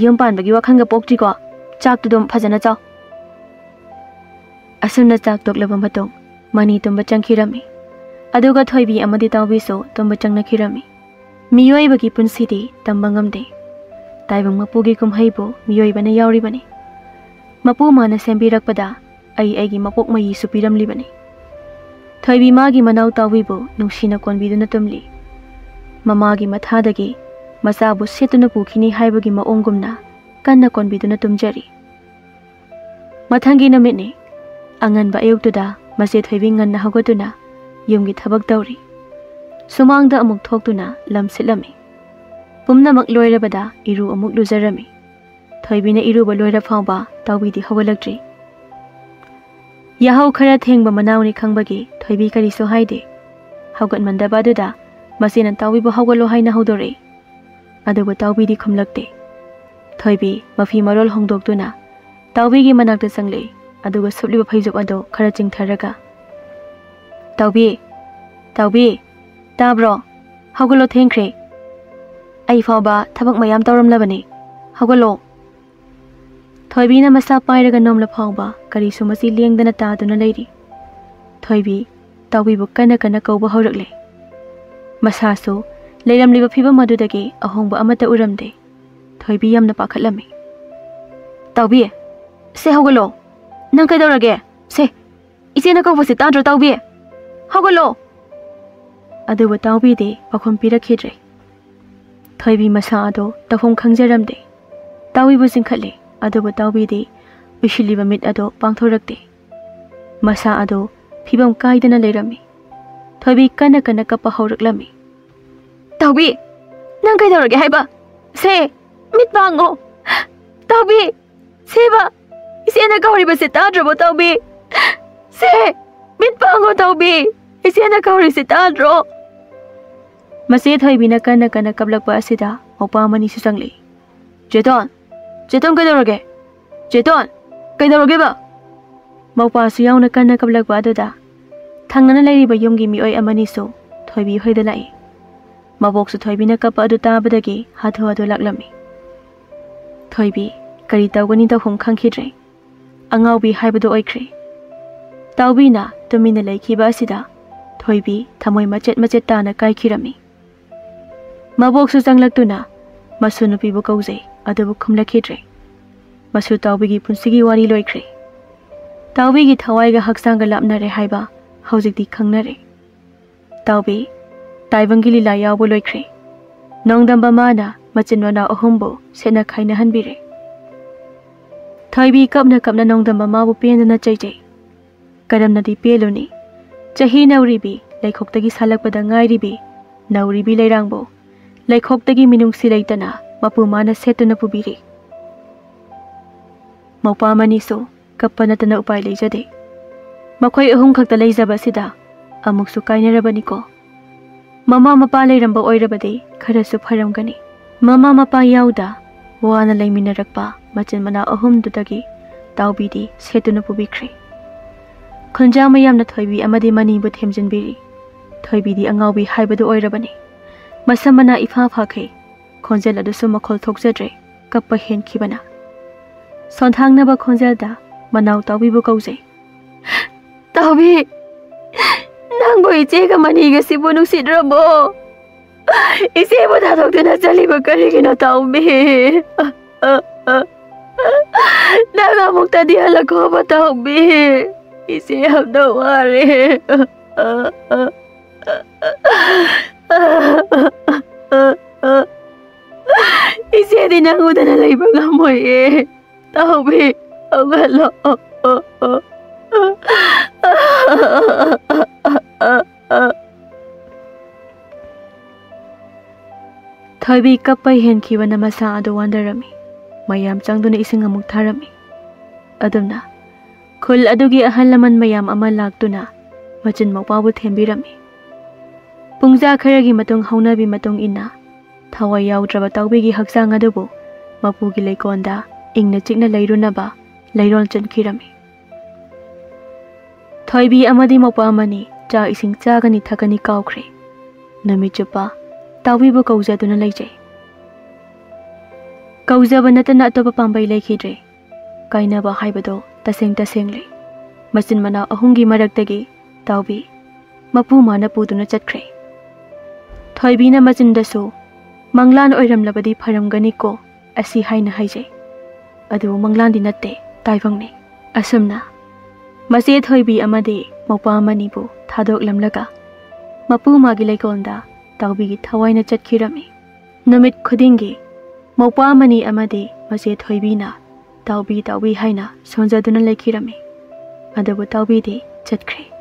yum pan bagi wakhanga pokti ko chak tu dom phajana chaw asumna chak toklaba matong mani tumba changkhirami aduga thoibi amadi tawbi so tumba changna khirami miyoi bagi punsidi tambangamde taibang mapugi kumhaibo miyoi bana yauri bani mapu mana sembirakpada ai aigi mapok mai supiram libani thoibi magi manau tawibo nungsina konbiduna tumli mamagi mathadagi masabu setuna pukhini haibagi maongumna kanna konbiduna tumjari mathangi namitni angan ba ayuktuda mase thoibi nganna hagoduna yumgi thabak tawri sumangda amuk thoktuna lamsilami pumnamak loirabada iru amuk lujarami thoibina iruba loira phawba tawidi hawalaktri yahau khara thengba manawni khangbagi thoibi kari so haide ꯍꯧꯒꯠꯃꯟꯗꯕ ꯑꯗꯨꯗ ꯃꯁꯤꯅ ꯇꯥꯎꯕꯤꯕꯨ ꯍꯧꯒꯠꯂꯣ ꯍꯥꯏꯅ ꯍꯧꯗꯣꯔꯛꯏ꯫ ꯑꯗꯨꯕꯨ ꯇꯥꯎꯕꯤꯗꯤ ꯈꯨꯝꯂꯛꯇꯦ꯫ ꯊꯣꯏꯕꯤ ꯃꯐꯤ ꯃꯔꯣꯜ ꯍꯣꯡꯗꯣꯛꯇꯨꯅ ꯇꯥꯎꯕꯤꯒꯤ ꯃꯅꯥꯛꯇ ꯆꯪꯂꯛꯏ ꯑꯗꯨꯒ ꯁꯨꯞꯂꯤꯕ ꯐꯩꯖꯨꯞ ꯑꯗꯨ ꯈꯔ ꯆꯤꯡꯊꯔꯒ ꯇꯥꯎꯕꯤ ꯇꯥꯎꯕꯤ ꯇꯥꯕ꯭ꯔꯣ? ꯍꯧꯒꯠꯂꯣ ꯊꯦꯡꯈ꯭ꯔꯦ꯫ ꯑꯩ ꯐꯥꯎꯕ ꯊꯕꯛ ꯃꯌꯥꯝ ꯇꯧꯔꯝꯂꯕꯅꯤ, ꯍꯧꯒꯠꯂꯣ꯫ ꯊꯣꯏꯕꯤꯅ ꯃꯁꯥ ꯄꯥꯏꯔꯒ ꯅꯣꯝꯂ ꯐꯥꯎꯕ ꯀꯔꯤꯁꯨ ꯃꯁꯤ ꯂꯦꯡꯗꯅ ꯇꯥꯗꯨꯅ ꯂꯩꯔꯤ꯫ ꯊꯣꯏꯕꯤ ꯇꯥꯎꯕꯤꯕꯨ ꯀꯟꯅ ꯀꯟꯅ ꯀꯧꯕ ꯍꯧꯔꯛꯂꯦ꯫ ꯃꯁꯥꯁꯨ ꯂꯩꯔꯝꯂꯤꯕ ꯐꯤꯕꯝ ꯑꯗꯨꯗꯒꯤ ꯑꯍꯣꯡꯕ ꯑꯃꯠꯇ ꯎꯔꯝꯗꯦ꯫ ꯊꯣꯏꯕꯤ ꯌꯥꯝꯅ ꯄꯥꯈꯠꯂꯝꯃꯤ꯫ ꯇꯥꯎꯕꯤ, ꯁꯦ ꯍꯧꯒꯠꯂꯣ꯫ ꯅꯪ ꯀꯩꯗꯧꯔꯒꯦ? ꯁꯦ, ꯏꯆꯦꯅ ꯀꯧꯕꯁꯦ ꯇꯥꯗ꯭ꯔꯣ ꯇꯥꯎꯕꯤ? ꯍꯧꯒꯠꯂꯣ꯫ ꯑꯗꯨꯕꯨ ꯇꯥꯎꯕꯤꯗꯤ ꯄꯥꯎꯈꯨꯝ ꯄꯤꯔꯛꯈꯤꯗ꯭ꯔꯦ꯫ ꯊꯣꯏꯕꯤ ꯃꯁꯥ ꯑꯗꯨ ꯇꯧꯐꯝ ꯈꯪꯖꯔꯝꯗꯦ꯫ ꯇꯥꯎꯕꯤꯕꯨ ꯆꯤꯡꯈꯠꯂꯤ ꯑꯗꯨꯕꯨ ꯇꯥꯎꯕꯤꯗꯤ ꯎꯏꯁꯤꯜꯂꯤꯕ ꯃꯤꯠ ꯑꯗꯨ ꯄꯥꯡꯊꯣꯔꯛꯇꯦ꯫ ꯃꯁꯥ ꯑꯗꯨ ꯐꯤꯕꯝ ꯀꯥꯏꯗꯅ ꯂꯩꯔꯝꯃꯤ꯫ ꯊꯣꯏꯕꯤ ꯀꯟꯅ ꯀꯟꯅ ꯀꯞꯄ ꯍꯧꯔꯛꯂꯝꯃꯤ꯫ ꯇꯥꯎꯕꯤ, ꯅꯪ ꯀꯩꯗꯧꯔꯒꯦ ꯍꯥꯏꯕ? ꯁꯦ, ꯃꯤꯠ ꯄꯥꯡꯉꯣ꯫ ꯇꯥꯎꯕꯤ, ꯁꯦꯕ, ꯏꯆꯦꯅ ꯀꯧꯔꯤꯕꯁꯦ ꯇꯥꯗ꯭ꯔꯕꯣ ꯇꯥꯎꯕꯤ? ꯁꯦ, ꯃꯤꯠ ꯄꯥꯡꯉꯣ ꯇꯥꯎꯕꯤ, ꯏꯆꯦꯅ ꯀꯧꯔꯤꯁꯦ ꯇꯥꯗ꯭ꯔꯣ? ꯃꯆꯦ ꯊꯣꯏꯕꯤꯅ ꯀꯟꯅ ꯀꯟꯅ ꯀꯞꯂꯛꯄ ꯑꯁꯤꯗ ꯃꯧꯄꯥ ꯑꯃꯅꯤꯁꯨ ꯆꯪꯂꯛꯏ꯫ ꯆꯦꯇꯣꯟ, ꯆꯦꯇꯣꯟ ꯀꯩꯗꯧꯔꯒꯦ? ꯆꯦꯇꯣꯟ, ꯀꯩꯗꯧꯔꯒꯦꯕ? ꯃꯧꯄꯥꯁꯨ ꯌꯥꯎꯅ ꯀꯟꯅ ꯀꯞꯂꯛꯄ ꯑꯗꯨꯗ ꯊꯪꯅꯅ ꯂꯩꯔꯤꯕ ꯌꯨꯝꯒꯤ ꯃꯤꯑꯣꯏ ꯑꯃꯅꯤꯁꯨ ꯊꯣꯏꯕꯤ ꯍꯣꯏꯗ ꯂꯥꯛꯏ꯫ ꯃꯕꯣꯛꯁꯨ ꯊꯣꯏꯕꯤꯅ ꯀꯞꯄ ꯑꯗꯨ ꯇꯥꯕꯗꯒꯤ ꯍꯥꯊꯨ ꯍꯥꯊꯨ ꯂꯥꯛꯂꯝꯃꯤ꯫ ꯊꯣꯏꯕꯤ ꯀꯔꯤ ꯇꯧꯒꯅꯤ ꯇꯧꯐꯝ ꯈꯪꯈꯤꯗ꯭ꯔꯦ꯫ ꯑꯉꯥꯎꯕꯤ ꯍꯥꯏꯕꯗꯨ ꯑꯣꯏꯈ꯭ꯔꯦ꯫ ꯇꯥꯎꯕꯤꯅ ꯇꯨꯃꯤꯟꯅ ꯂꯩꯈꯤꯕ ꯑꯁꯤꯗ ꯊꯣꯏꯕꯤ ꯊꯃꯣꯏ ꯃꯆꯦꯠ ꯃꯆꯦꯠ ꯇꯥꯅ ꯀꯥꯏꯈꯤꯔꯝꯃꯤ꯫ ꯃꯕꯣꯛꯁꯨ ꯆꯪꯂꯛꯇꯨꯅ ꯃꯁꯨ ꯅꯨꯄꯤꯕꯨ ꯀꯧꯖꯩ ꯑꯗꯨꯕꯨ ꯈꯨꯝꯂꯛꯈꯤꯗ꯭ꯔꯦ꯫ ꯃꯁꯨ ꯇꯥꯎꯕꯤꯒꯤ ꯄꯨꯟꯁꯤꯒꯤ ꯋꯥꯔꯤ ꯂꯣꯏꯈ꯭ꯔꯦ꯫ ꯇꯥꯎꯕꯤꯒꯤ ꯊꯋꯥꯏꯒ ꯍꯛꯆꯥꯡꯒ ꯂꯥꯞꯅꯔꯦ ꯍꯥꯏꯕ ꯍꯧꯖꯤꯛꯇꯤ ꯈꯪꯅꯔꯦ꯫ ꯇꯥꯎꯕꯤ ꯇꯥꯏꯕꯪꯒꯤ ꯂꯤꯂꯥ ꯌꯥꯎꯕ ꯂꯣꯏꯈ꯭ꯔꯦ꯫ ꯅꯣꯡꯗꯝꯕ ꯃꯥꯅ ꯃꯆꯤꯟ ꯃꯅꯥꯎ ꯑꯍꯨꯝꯕꯨ ꯁꯦꯠꯅ ꯈꯥꯏꯅꯍꯟꯕꯤꯔꯦ꯫ ꯊꯣꯏꯕꯤ ꯀꯞꯅ ꯀꯞꯅ ꯅꯣꯡꯗꯝꯕ ꯃꯥꯕꯨ ꯄꯦꯟꯗꯅ ꯆꯩꯖꯩ꯫ ꯀꯔꯝꯅꯗꯤ ꯄꯦꯜꯂꯨꯅꯤ? ꯆꯍꯤ ꯅꯧꯔꯤꯕꯤ ꯂꯩꯈꯣꯛꯇꯒꯤ ꯁꯥꯜꯂꯛꯄꯗ ꯉꯥꯏꯔꯤꯕꯤ ꯅꯧꯔꯤꯕꯤ ꯂꯩꯔꯥꯡꯕꯨ ꯂꯩꯈꯣꯛꯇꯒꯤ ꯃꯤꯅꯨꯡꯁꯤ ꯂꯩꯇꯅ ꯃꯄꯨ ꯃꯥꯅ ꯁꯦꯠꯇꯨꯅ ꯄꯨꯕꯤꯔꯤ꯫ ꯃꯧꯄꯥ ꯑꯃꯅꯤꯁꯨ ꯀꯞꯄ ꯅꯠꯇꯅ ꯎꯄꯥꯏ ꯂꯩꯖꯗꯦ꯫ ꯃꯈꯣꯏ ꯑꯍꯨꯝ ꯈꯛꯇ ꯂꯩꯖꯕꯁꯤꯗ ꯑꯃꯨꯛꯁꯨ ꯀꯥꯏꯅꯔꯕꯅꯤꯀꯣ꯫ ꯃꯃꯥ ꯃꯄꯥ ꯂꯩꯔꯝꯕ ꯑꯣꯏꯔꯕꯗꯤ ꯈꯔꯁꯨ ꯐꯔꯝꯒꯅꯤ꯫ ꯃꯃꯥ ꯃꯄꯥ ꯌꯥꯎꯗ ꯋꯥꯅ ꯂꯩꯃꯤꯟꯅꯔꯛꯄ ꯃꯆꯤꯟ ꯃꯅꯥꯎ ꯑꯍꯨꯝꯗꯨꯗꯒꯤ ꯇꯥꯎꯕꯤꯗꯤ ꯁꯦꯠꯇꯨꯅ ꯄꯨꯕꯤꯈ꯭ꯔꯦ꯫ ꯈꯨꯟꯖꯥ ꯃꯌꯥꯝꯅ ꯊꯣꯏꯕꯤ ꯑꯃꯗꯤ ꯃꯅꯤꯕꯨ ꯊꯦꯝꯖꯤꯟꯕꯤꯔꯤ꯫ ꯊꯣꯏꯕꯤꯗꯤ ꯑꯉꯥꯎꯕꯤ ꯍꯥꯏꯕꯗꯨ ꯑꯣꯏꯔꯕꯅꯤ꯫ ꯃꯁꯝ ꯃꯅꯥ ꯏꯐꯥ ꯐꯥꯈꯩ, ꯈꯣꯟꯖꯦꯜ ꯑꯗꯨꯁꯨ ꯃꯈꯣꯜ ꯊꯣꯛꯆꯗ꯭ꯔꯦ, ꯀꯞꯄ ꯍꯦꯟꯈꯤꯕꯅ꯫ ꯁꯣꯟꯊꯥꯡꯅꯕ ꯈꯣꯟꯖꯦꯜꯗ ꯃꯅꯥꯎ ꯇꯥꯎꯕꯤꯕꯨ ꯀꯧꯖꯩ꯫ ꯇꯥꯎꯕꯤ, ꯅꯪꯕꯨ ꯏꯆꯦꯒ ꯃꯅꯤꯒꯁꯤꯕꯨ ꯅꯨꯡꯁꯤꯗ꯭ꯔꯕꯣ? ꯏꯆꯦꯕꯨ ꯊꯥꯗꯣꯛꯇꯨꯅ ꯆꯠꯂꯤꯕ ꯀꯔꯤꯒꯤꯅꯣ ꯇꯥꯎꯕꯤ? ꯅꯪ ꯑꯃꯨꯛꯇꯗꯤ ꯍꯜꯂꯛꯈꯣꯕ ꯇꯥꯎꯕꯤ, ꯏꯆꯦ ꯌꯥꯝꯅ ꯋꯥꯔꯦ꯫ 이제는 아무데나 레이버가 뭐예? 다음에 어갈로. ꯊꯣꯏꯕꯤ ꯀꯞꯄ ꯍꯦꯟꯈꯤꯕꯅ ꯃꯁꯥ ꯑꯗꯨ ꯋꯥꯟꯗꯔꯝꯃꯤ꯫ ꯃꯌꯥꯝ ꯆꯪꯗꯨꯅ ꯏꯁꯤꯡ ꯑꯃꯨꯛ ꯊꯥꯔꯝꯃꯤ꯫ ꯑꯗꯨꯝꯅ ꯈꯨꯜ ꯑꯗꯨꯒꯤ ꯑꯍꯜ ꯂꯃꯟ ꯃꯌꯥꯝ ꯑꯃ ꯂꯥꯛꯇꯨꯅ ꯃꯆꯤꯟ ꯃꯧꯄꯥꯕꯨ ꯊꯦꯝꯕꯤꯔꯝꯃꯤ꯫ ꯄꯨꯡꯖꯥ ꯈꯔꯒꯤ ꯃꯇꯨꯡ ꯍꯧꯅꯕꯤ ꯃꯇꯨꯡ ꯏꯟꯅ ꯊꯋꯥꯏ ꯌꯥꯎꯗ꯭ꯔꯕ ꯇꯥꯎꯕꯤꯒꯤ ꯍꯛꯆꯥꯡ ꯑꯗꯨꯕꯨ ꯃꯄꯨꯒꯤ ꯂꯩꯀꯣꯜꯗ ꯏꯪꯅ ꯆꯤꯛꯅ ꯂꯩꯔꯨꯅꯕ ꯂꯩꯔꯣꯜ ꯆꯟꯈꯤꯔꯝꯃꯤ꯫ ꯊꯣꯏꯕꯤ ꯑꯃꯗꯤ ꯃꯧꯄꯥ ꯑꯃꯅꯤ ꯆꯥꯛ ꯏꯁꯤꯡ ꯆꯥꯒꯅꯤ ꯊꯛꯀꯅꯤ ꯀꯥꯎꯈ꯭ꯔꯦ꯫ ꯅꯨꯃꯤꯠ ꯆꯨꯞꯄ ꯇꯥꯎꯕꯤꯕꯨ ꯀꯧꯖꯗꯨꯅ ꯂꯩꯖꯩ꯫ ꯀꯧꯖꯕ ꯅꯠꯇꯅ ꯑꯇꯣꯞꯄ ꯄꯥꯝꯕꯩ ꯂꯩꯈꯤꯗ꯭ꯔꯦ꯫ ꯀꯥꯏꯅꯕ ꯍꯥꯏꯕꯗꯣ ꯇꯁꯦꯡ ꯇꯁꯦꯡꯂꯦ꯫ ꯃꯆꯤꯟ ꯃꯅꯥꯎ ꯑꯍꯨꯝꯒꯤ ꯃꯔꯛꯇꯒꯤ ꯇꯥꯎꯕꯤ ꯃꯄꯨ ꯃꯥꯅ ꯄꯨꯗꯨꯅ ꯆꯠꯈ꯭ꯔꯦ꯫ ꯊꯣꯏꯕꯤꯅ ꯃꯆꯤꯟꯗꯁꯨ ꯃꯪꯂꯥꯟ ꯑꯣꯏꯔꯝꯂꯕꯗꯤ ꯐꯔꯝꯒꯅꯤꯀꯣ ꯑꯁꯤ ꯍꯥꯏꯅ ꯍꯥꯏꯖꯩ꯫ ꯑꯗꯨꯕꯨ ꯃꯪꯂꯥꯟꯗꯤ ꯅꯠꯇꯦ, ꯇꯥꯏꯕꯪꯅꯤ꯫ ꯑꯁꯨꯝꯅ ꯃꯆꯦ ꯊꯣꯏꯕꯤ ꯑꯃꯗꯤ ꯃꯧꯄꯥ ꯑꯃꯅꯤꯕꯨ ꯊꯥꯗꯣꯛꯂꯝꯂꯒ ꯃꯄꯨ ꯃꯥꯒꯤ ꯂꯩꯀꯣꯜꯗ ꯇꯥꯎꯕꯤꯒꯤ ꯊꯋꯥꯏꯅ ꯆꯠꯈꯤꯔꯝꯃꯤ꯫ ꯅꯨꯃꯤꯠ ꯈꯨꯗꯤꯡꯒꯤ ꯃꯧꯄꯥ ꯑꯃꯅꯤ ꯑꯃꯗꯤ ꯃꯆꯦ ꯊꯣꯏꯕꯤꯅ ꯇꯥꯎꯕꯤ ꯇꯥꯎꯕꯤ ꯍꯥꯏꯅ ꯁꯣꯟꯖꯗꯨꯅ ꯂꯩꯈꯤꯔꯝꯃꯤ꯫ ꯑꯗꯨꯕꯨ ꯇꯥꯎꯕꯤꯗꯤ ꯆꯠꯈ꯭ꯔꯦ꯫